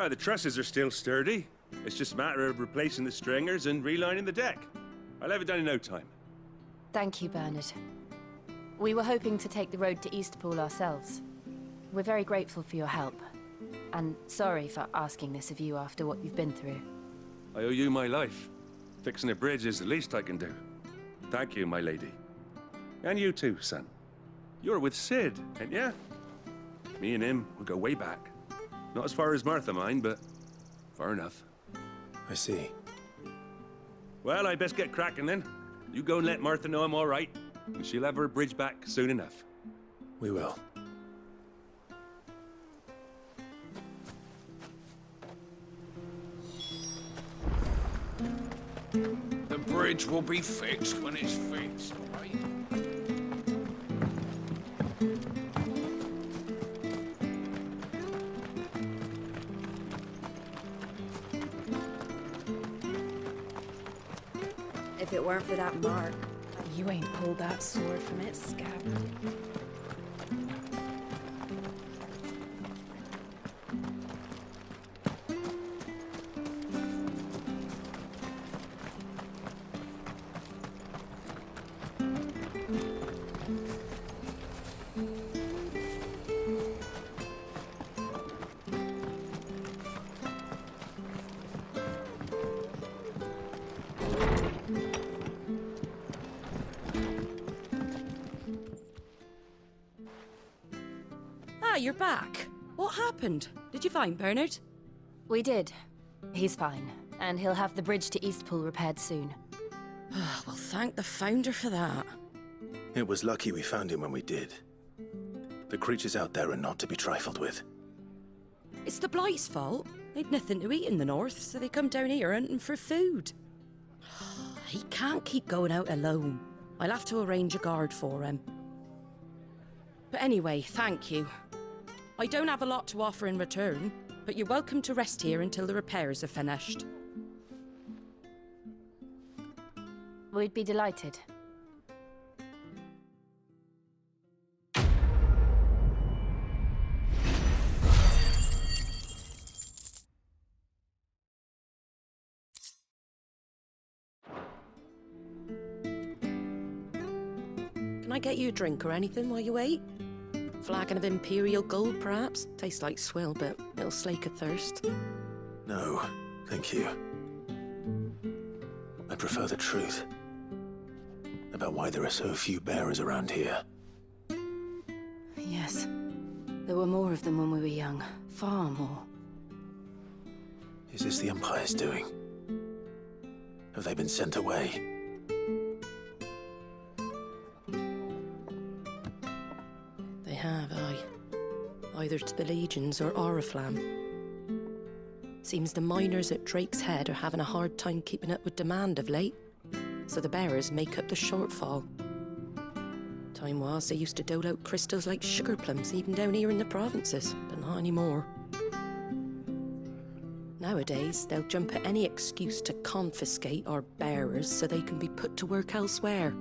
The trusses are still sturdy. It's just a matter of replacing the stringers and relining the deck. I'll have it done in no time. Thank you, Bernard. We were hoping to take the road to Eastpool ourselves. We're very grateful for your help. And sorry for asking this of you after what you've been through. I owe you my life. Fixing a bridge is the least I can do. Thank you, my lady. And you too, son. You're with Sid, ain't ya? Me and him, we go way back. Not as far as Martha, mind, but far enough. I see. Well, I best get cracking then. You go and let Martha know I'm all right, and she'll have her bridge back soon enough. We will. The bridge will be fixed when it's fixed, right? If it weren't for that mark, you ain't pulled that sword from its scabbard. You're back. What happened? Did you find Bernard? We did. He's fine, and he'll have the bridge to Eastpool repaired soon. Well, thank the Founder for that. It was lucky we found him when we did. The creatures out there are not to be trifled with. It's the Blight's fault. They'd nothing to eat in the north, so they come down here hunting for food. He can't keep going out alone. I'll have to arrange a guard for him. But anyway, thank you. I don't have a lot to offer in return, but you're welcome to rest here until the repairs are finished. We'd be delighted. Can I get you a drink or anything while you wait? Flagon of Imperial Gold, perhaps? Tastes like swill, but it'll slake a thirst. No, thank you. I prefer the truth. About why there are so few bearers around here. Yes. There were more of them when we were young. Far more. Is this the Empire's doing? Have they been sent away? They have, aye. Either to the Legions or Oriflamme. Seems the miners at Drake's Head are having a hard time keeping up with demand of late, so the bearers make up the shortfall. Time was they used to dole out crystals like sugar plums even down here in the provinces, but not anymore. Nowadays, they'll jump at any excuse to confiscate our bearers so they can be put to work elsewhere.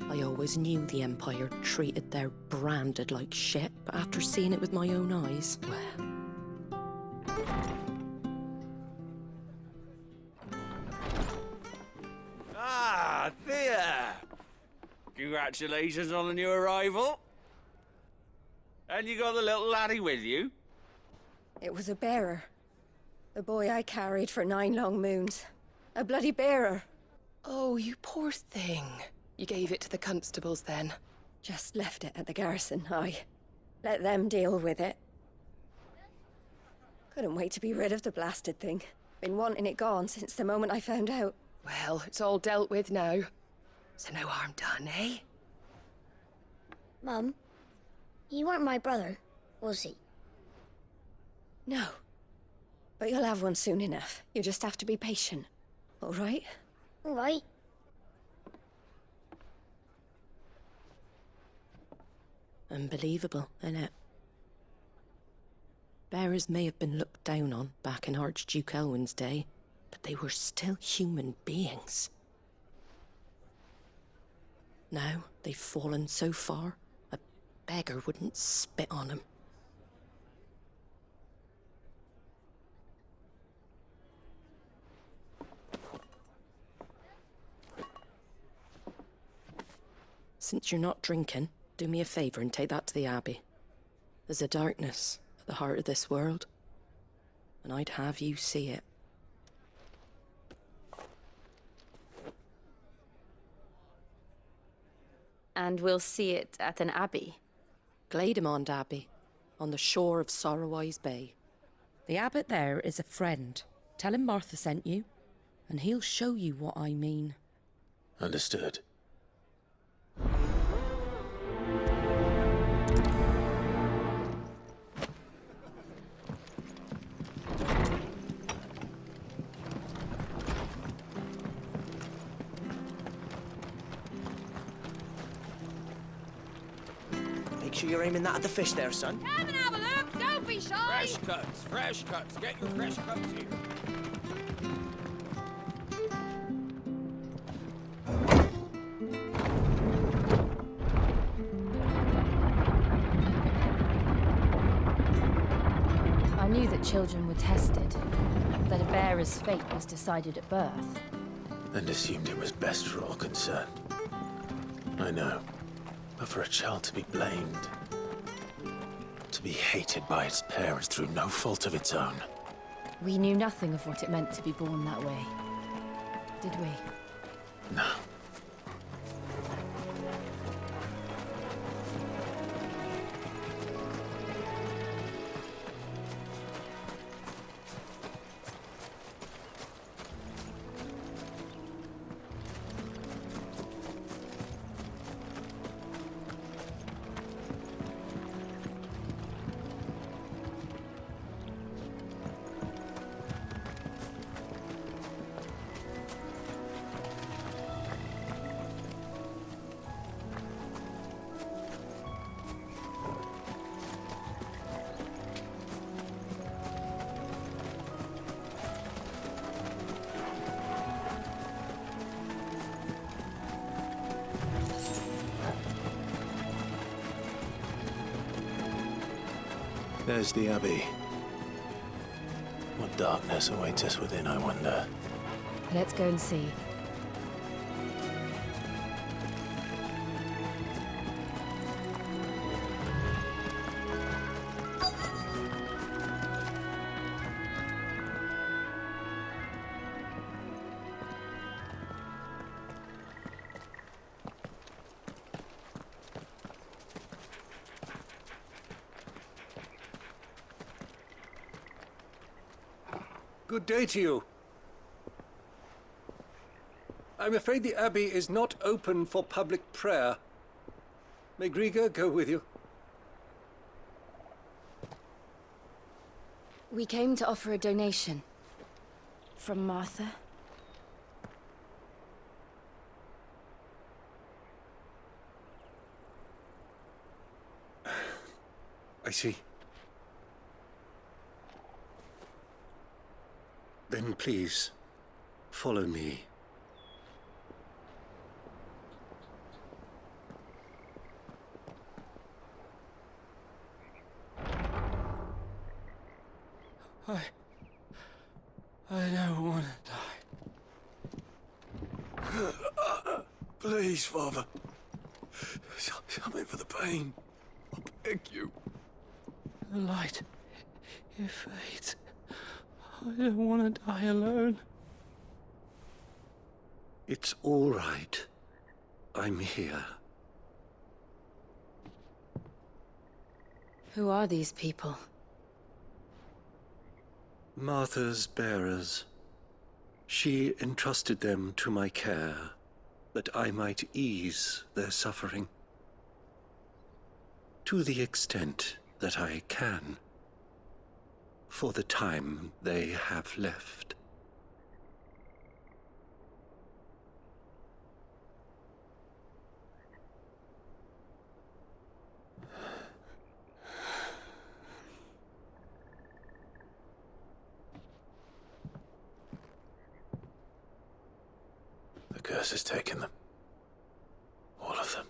I always knew the Empire treated their branded like shit, but after seeing it with my own eyes, well... Ah, there! Congratulations on the new arrival. And you got the little laddie with you? It was a bearer. The boy I carried for 9 long moons. A bloody bearer. Oh, you poor thing. You gave it to the constables then? Just left it at the garrison, aye. Let them deal with it. Couldn't wait to be rid of the blasted thing. Been wanting it gone since the moment I found out. Well, it's all dealt with now. So no harm done, eh? Mum, he weren't my brother, was he? No. But you'll have one soon enough. You just have to be patient. All right? All right. Unbelievable, innit? Bearers may have been looked down on back in Archduke Elwin's day, but they were still human beings. Now they've fallen so far, a beggar wouldn't spit on them. Since you're not drinking, do me a favor and take that to the Abbey. There's a darkness at the heart of this world, and I'd have you see it. And we'll see it at an abbey? Glademond Abbey, on the shore of Sorrowwise Bay. The abbot there is a friend. Tell him Martha sent you, and he'll show you what I mean. Understood. Make sure you're aiming that at the fish there, son. Come and have a look, don't be shy! Fresh cuts, fresh cuts. Get your fresh cuts here. I knew that children were tested, that a bearer's fate was decided at birth. And assumed it was best for all concerned. I know. But for a child to be blamed, to be hated by its parents through no fault of its own. We knew nothing of what it meant to be born that way, did we? No. There's the Abbey. What darkness awaits us within, I wonder? Let's go and see. Good day to you. I'm afraid the Abbey is not open for public prayer. May Griga go with you? We came to offer a donation. From Martha. I see. Then please, follow me. I don't want to die. Please, Father. Something for the pain. I beg you. The light, it fades. I don't want to die alone. It's all right. I'm here. Who are these people? Martha's bearers. She entrusted them to my care, that I might ease their suffering. To the extent that I can, for the time they have left. The curse has taken them. All of them.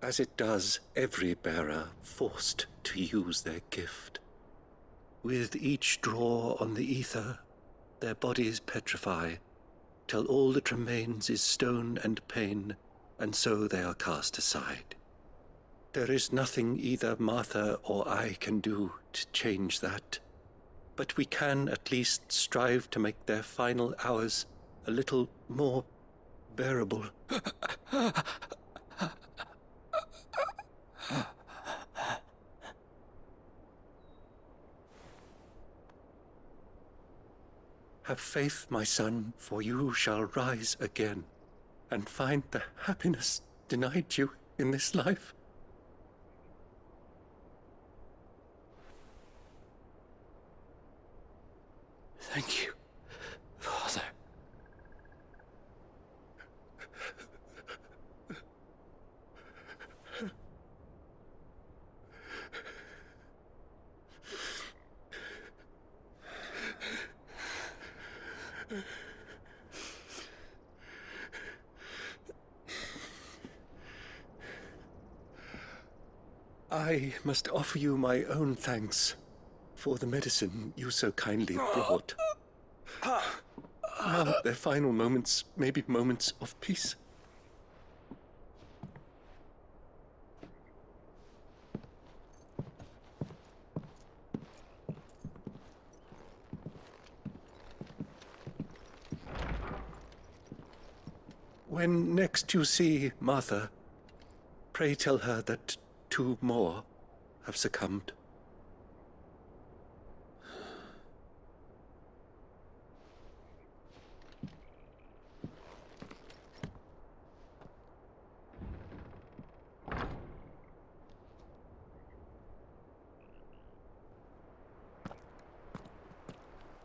As it does every bearer forced to use their gift. With each draw on the aether, their bodies petrify, till all that remains is stone and pain, and so they are cast aside. There is nothing either Martha or I can do to change that, but we can at least strive to make their final hours a little more bearable. Have faith, my son, for you shall rise again, and find the happiness denied you in this life. Thank you, Father. I must offer you my own thanks for the medicine you so kindly brought. Now their final moments may be moments of peace. When next you see Martha, pray tell her that 2 more have succumbed.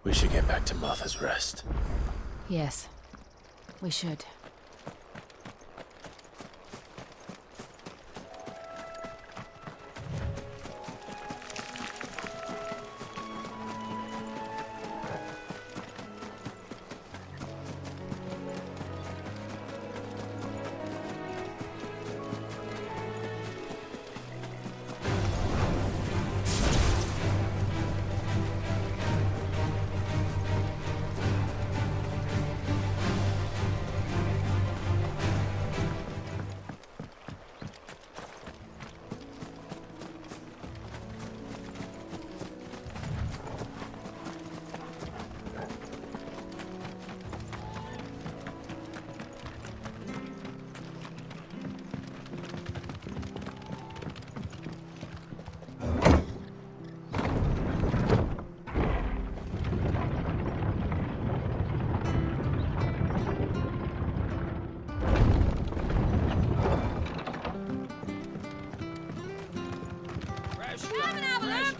We should get back to Martha's Rest. Yes, we should.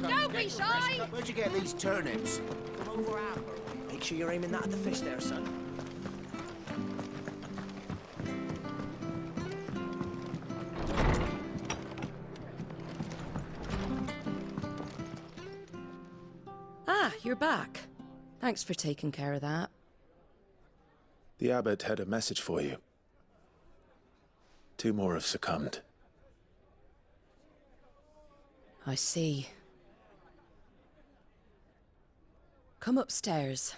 Don't be shy! Where'd you get these turnips? From over Amber. Make sure you're aiming that at the fish there, son. Ah, you're back. Thanks for taking care of that. The abbot had a message for you. 2 more have succumbed. I see. Come upstairs.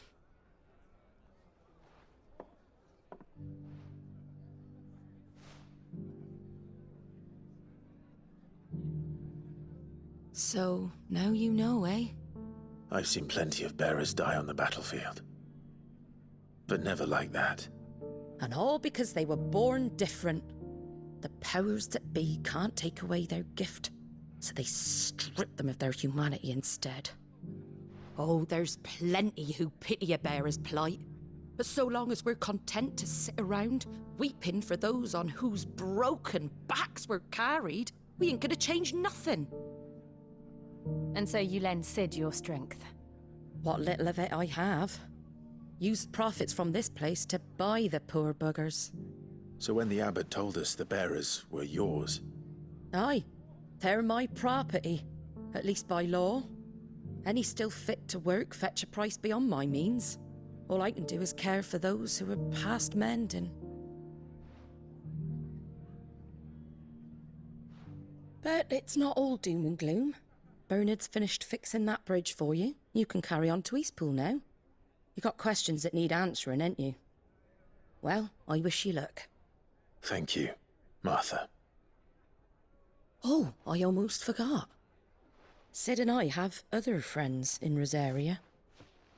So, now you know, eh? I've seen plenty of bearers die on the battlefield. But never like that. And all because they were born different. The powers that be can't take away their gift, so they strip them of their humanity instead. Oh, there's plenty who pity a bearer's plight. But so long as we're content to sit around, weeping for those on whose broken backs we're carried, we ain't gonna change nothing. And so you lend Sid your strength? What little of it I have. Used profits from this place to buy the poor buggers. So when the abbot told us the bearers were yours... Aye, they're my property, at least by law. Any still fit to work fetch a price beyond my means. All I can do is care for those who are past mending. But it's not all doom and gloom. Bernard's finished fixing that bridge for you. You can carry on to Eastpool now. You got questions that need answering, ain't you? Well, I wish you luck. Thank you, Martha. Oh, I almost forgot. Sid and I have other friends in Rosaria.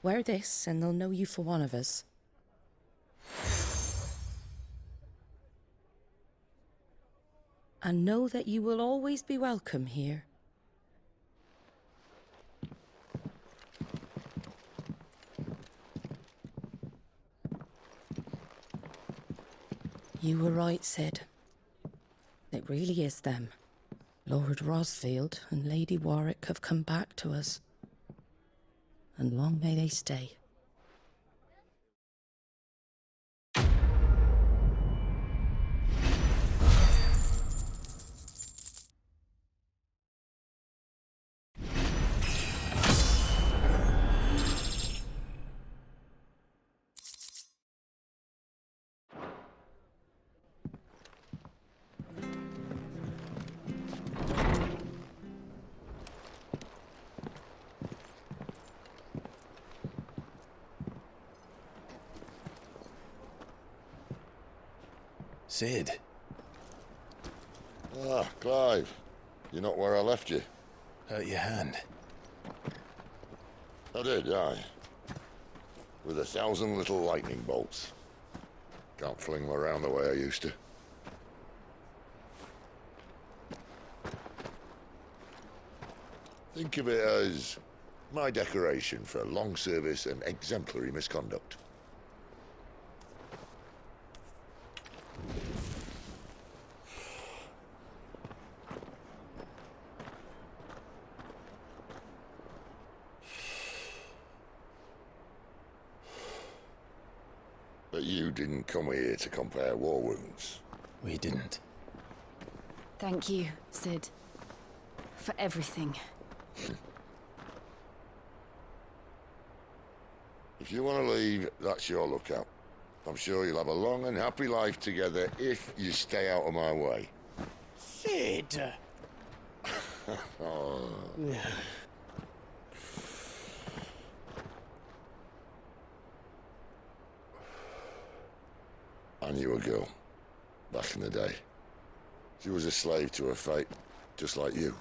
Wear this and they'll know you for one of us. And know that you will always be welcome here. You were right, Sid. It really is them. Lord Rosfield and Lady Warwick have come back to us. And long may they stay. Sid. Ah, Clive. You're not where I left you. Hurt your hand. I did, aye. With 1,000 little lightning bolts. Can't fling them around the way I used to. Think of it as my decoration for long service and exemplary misconduct. But you didn't come here to compare war wounds. We didn't. Thank you, Sid. For everything. If you want to leave, that's your lookout. I'm sure you'll have a long and happy life together if you stay out of my way. Sid! Oh. I knew a girl, back in the day. She was a slave to her fate, just like you.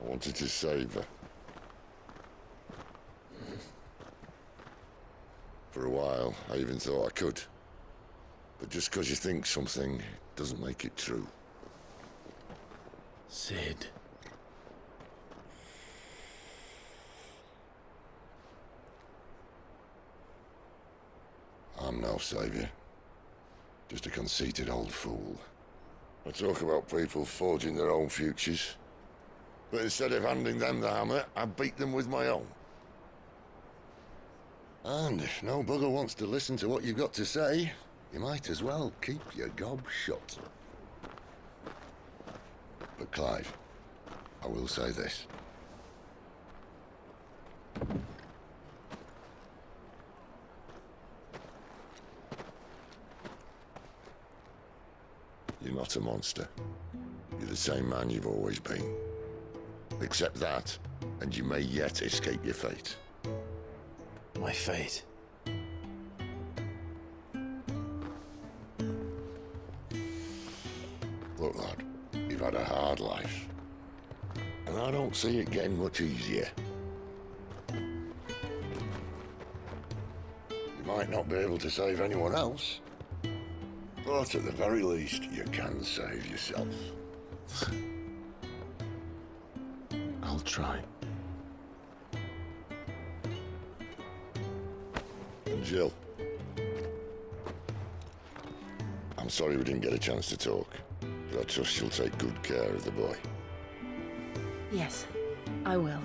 I wanted to save her. For a while, I even thought I could. But just because you think something doesn't make it true. Sid. I'm no savior. Just a conceited old fool. I talk about people forging their own futures. But instead of handing them the hammer, I beat them with my own. And if no bugger wants to listen to what you've got to say, you might as well keep your gob shut. But Clive, I will say this. You're not a monster. You're the same man you've always been. Accept that, and you may yet escape your fate. My fate? you've had a hard life. And I don't see it getting much easier. You might not be able to save anyone else, but at the very least, you can save yourself. I'll try. And Jill, I'm sorry we didn't get a chance to talk, but I trust you'll take good care of the boy. Yes, I will.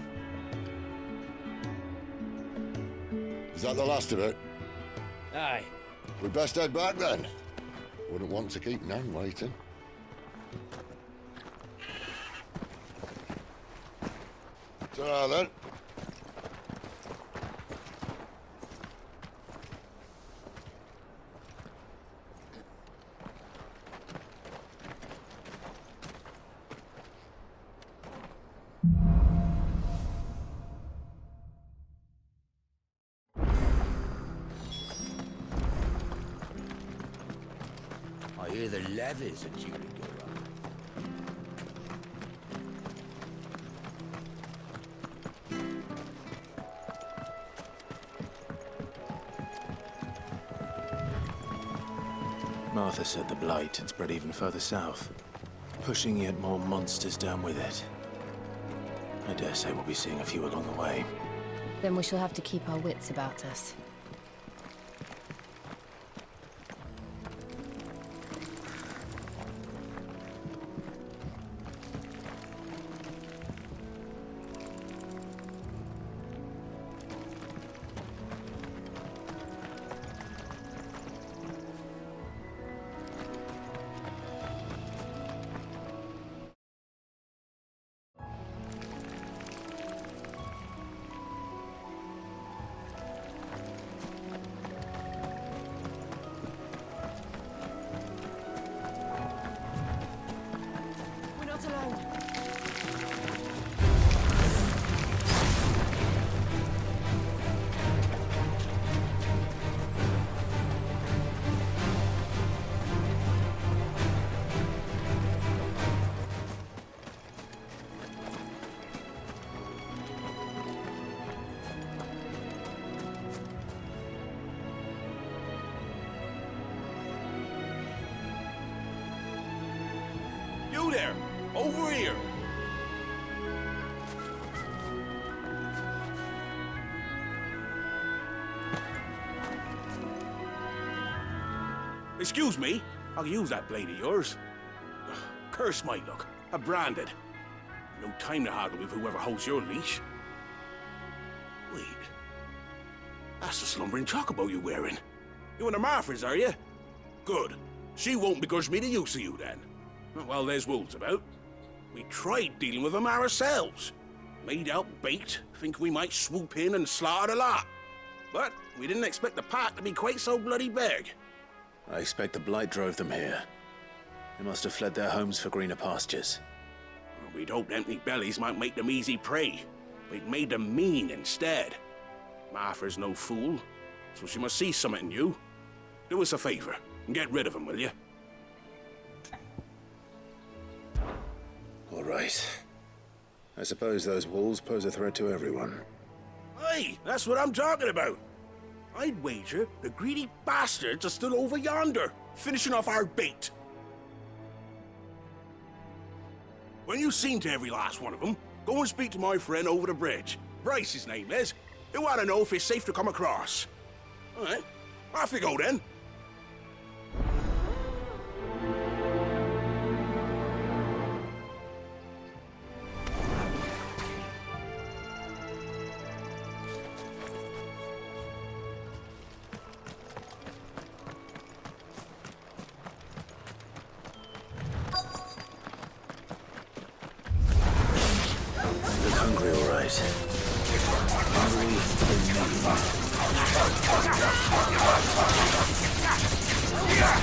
Is that the last of it? Aye. We best head back then. Wouldn't want to keep Nan waiting. Ta-ra then. I hear the levies are due to go up. Martha said the blight had spread even further south, pushing yet more monsters down with it. I dare say we'll be seeing a few along the way. Then we shall have to keep our wits about us. You there! Over here! Excuse me, I'll use that blade of yours. Curse my luck, I'm branded. No time to haggle with whoever holds your leash. Wait, that's the slumbering chocobo you're wearing. You and the Marfors, are you? Good. She won't begrudge me the use of you then. Well, there's wolves about. We tried dealing with them ourselves. Made out baked, think we might swoop in and slaughter the lot. But we didn't expect the pack to be quite so bloody big. I expect the blight drove them here. They must have fled their homes for greener pastures. Well, we'd hoped empty bellies might make them easy prey. But it made them mean instead. Martha's no fool, so she must see something in you. Do us a favor and get rid of them, will you? All right. I suppose those wolves pose a threat to everyone. Hey, that's what I'm talking about. I'd wager the greedy bastards are still over yonder, finishing off our bait. When you've seen to every last one of them, go and speak to my friend over the bridge. Bryce, his name is. He'll want to know if it's safe to come across. All right, off you go then.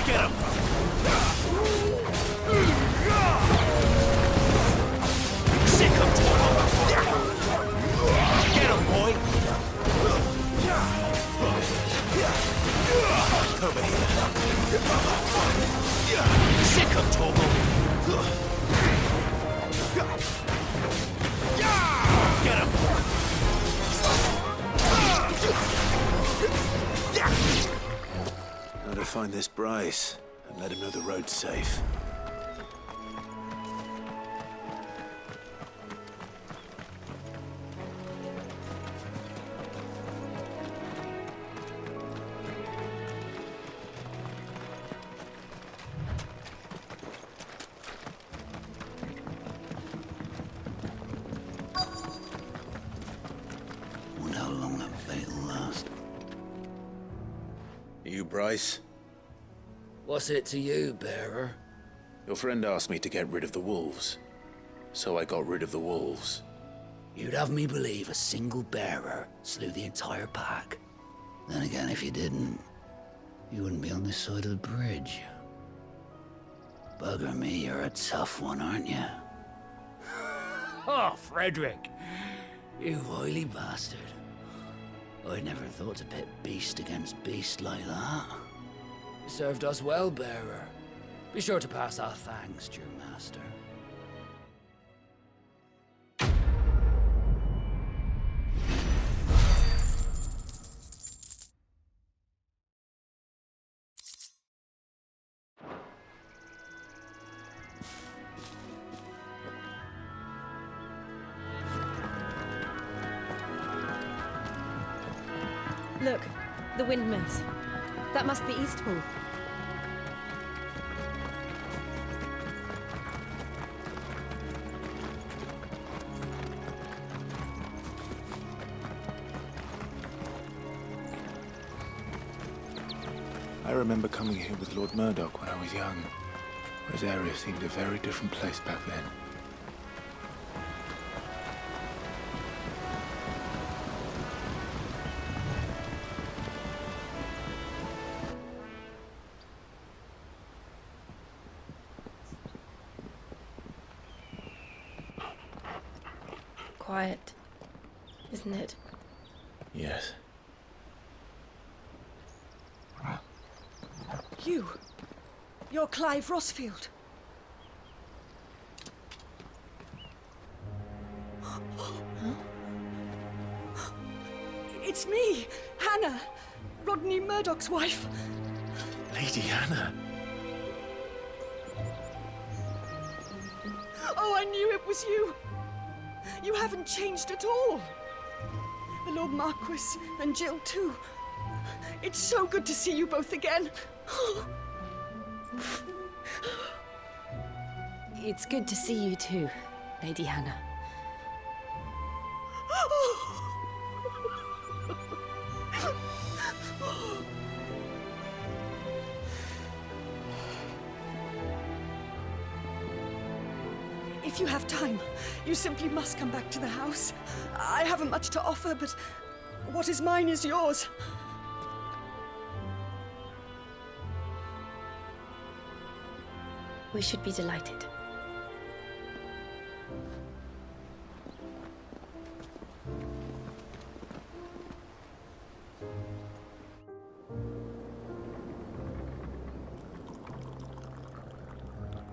Get him! Sick of Get him, boy! Over here. Sick of Togo! Get him! Now to find this Bryce and let him know the road's safe. Wonder how long that fight will last. You, Bryce? What's it to you, bearer? Your friend asked me to get rid of the wolves, so I got rid of the wolves. You'd have me believe a single bearer slew the entire pack. Then again, if you didn't, you wouldn't be on this side of the bridge. Bugger me, you're a tough one, aren't you? Oh, Frederick! You wily bastard. I'd never thought to pit beast against beast like that. You served us well, bearer. Be sure to pass our thanks to your master. Look, the windmills. That must be Eastpool. I remember coming here with Lord Murdoch when I was young. This area seemed a very different place back then. Quiet, isn't it? Yes. You're Clive Rossfield. It's me, Hannah, Rodney Murdoch's wife. Lady Hannah. Oh, I knew it was you. You haven't changed at all. The Lord Marquis and Jill too. It's so good to see you both again. It's good to see you too, Lady Hannah. If you have time, you simply must come back to the house. I haven't much to offer, but what is mine is yours. We should be delighted.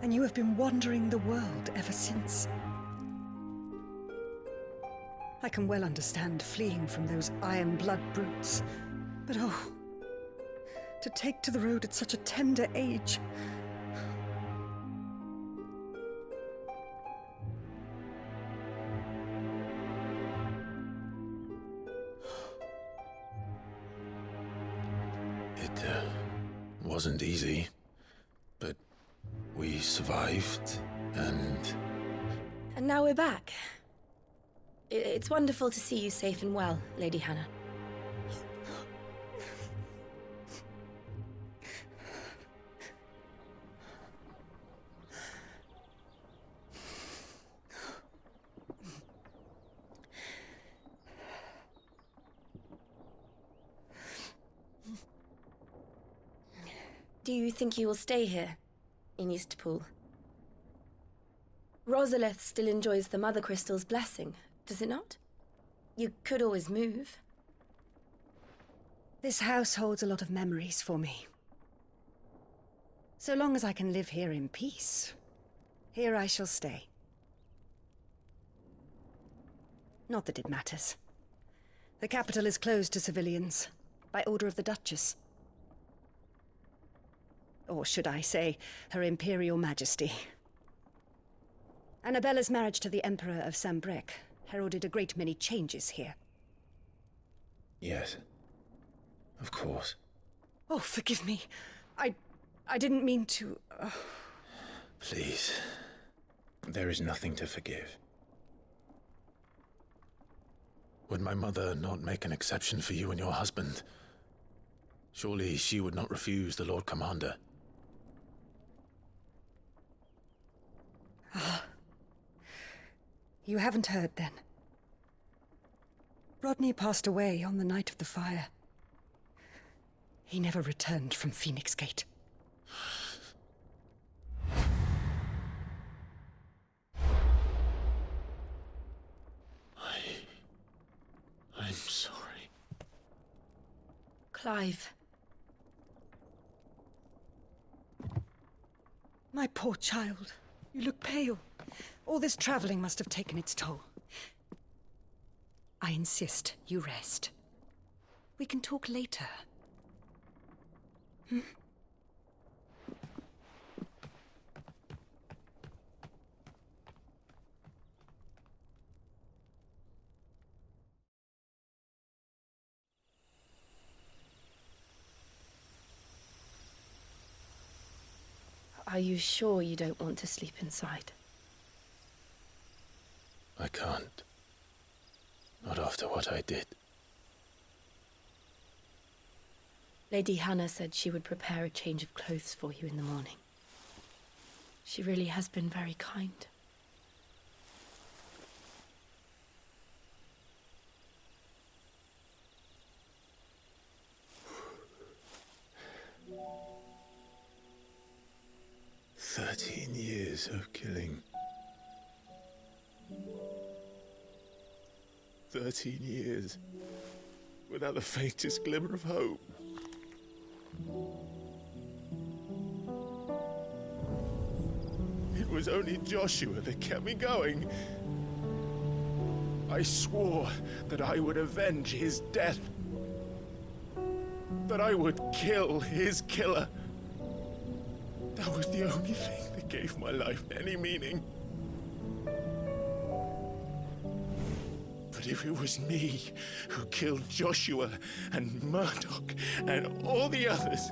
And you have been wandering the world ever since. I can well understand fleeing from those iron blood brutes, but oh, to take to the road at such a tender age. It wasn't easy, but we survived, and now we're back. It's wonderful to see you safe and well, Lady Hannah. Do you think you will stay here, in Eastpool? Rosalith still enjoys the Mothercrystals' blessing, does it not? You could always move. This house holds a lot of memories for me. So long as I can live here in peace, here I shall stay. Not that it matters. The capital is closed to civilians, by order of the Duchess. Or should I say, Her Imperial Majesty. Annabella's marriage to the Emperor of Sambrec heralded a great many changes here. Yes. Of course. Oh, forgive me. I didn't mean to... Please. There is nothing to forgive. Would my mother not make an exception for you and your husband? Surely she would not refuse the Lord Commander. Ah. You haven't heard, then. Rodney passed away on the night of the fire. He never returned from Phoenix Gate. I'm sorry. Clive. My poor child. You look pale. All this traveling must have taken its toll. I insist you rest. We can talk later. Hmm? Are you sure you don't want to sleep inside? I can't. Not after what I did. Lady Hannah said she would prepare a change of clothes for you in the morning. She really has been very kind. Years of killing. 13 years. Without the faintest glimmer of hope. It was only Joshua that kept me going. I swore that I would avenge his death. That I would kill his killer. That was the only thing that gave my life any meaning. But if it was me who killed Joshua and Murdoch and all the others,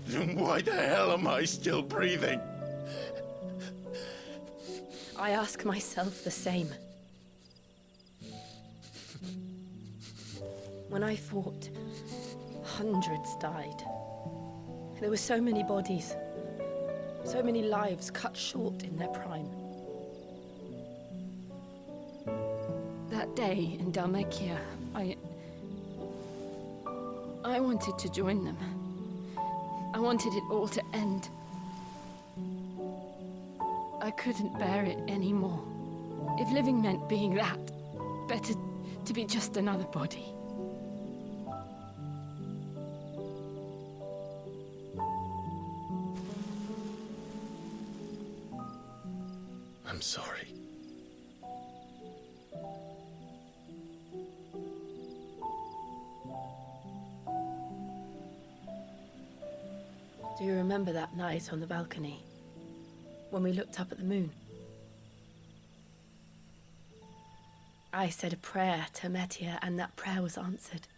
then why the hell am I still breathing? I ask myself the same. When I fought, hundreds died. There were so many bodies, so many lives cut short in their prime. That day in Dalmekia, I wanted to join them. I wanted it all to end. I couldn't bear it anymore. If living meant being that, better to be just another body. I'm sorry. Do you remember that night on the balcony, when we looked up at the moon? I said a prayer to Metia, and that prayer was answered.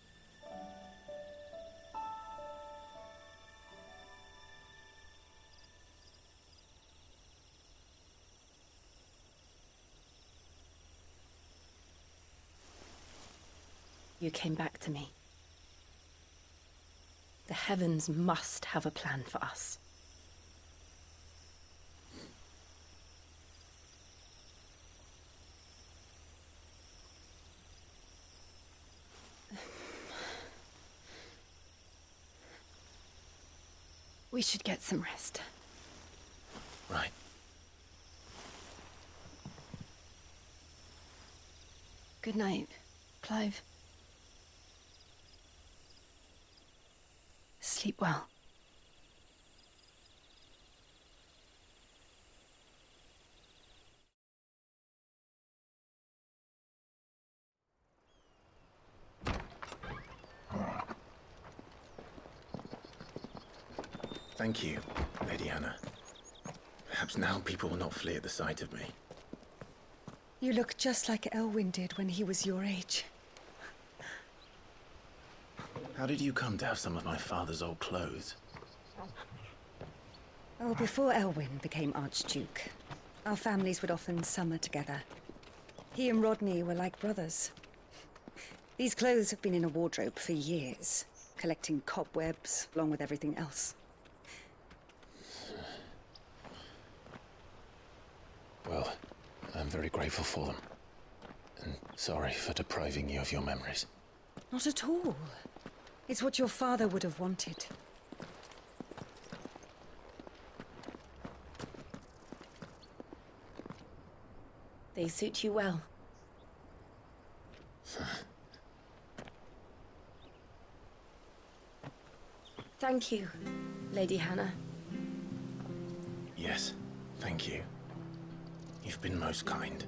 You came back to me. The heavens must have a plan for us. We should get some rest. Right. Good night, Clive. Sleep well. Thank you, Lady Hannah. Perhaps now people will not flee at the sight of me. You look just like Elwyn did when he was your age. How did you come to have some of my father's old clothes? Oh, before Elwyn became Archduke, our families would often summer together. He and Rodney were like brothers. These clothes have been in a wardrobe for years, collecting cobwebs along with everything else. Well, I'm very grateful for them. And sorry for depriving you of your memories. Not at all. It's what your father would have wanted. They suit you well. Thank you, Lady Hannah. Yes, thank you. You've been most kind.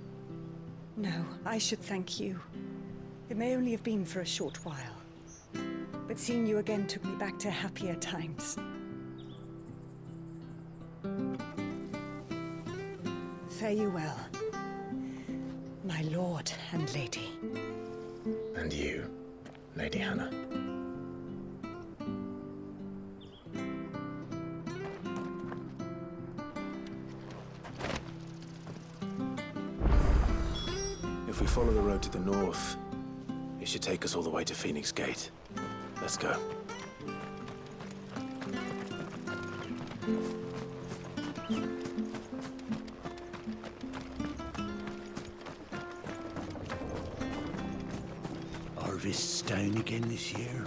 No, I should thank you. It may only have been for a short while, but seeing you again took me back to happier times. Fare you well, my lord and lady. And you, Lady Hannah. If we follow the road to the north, it should take us all the way to Phoenix Gate. Let's go. Harvest's down again this year.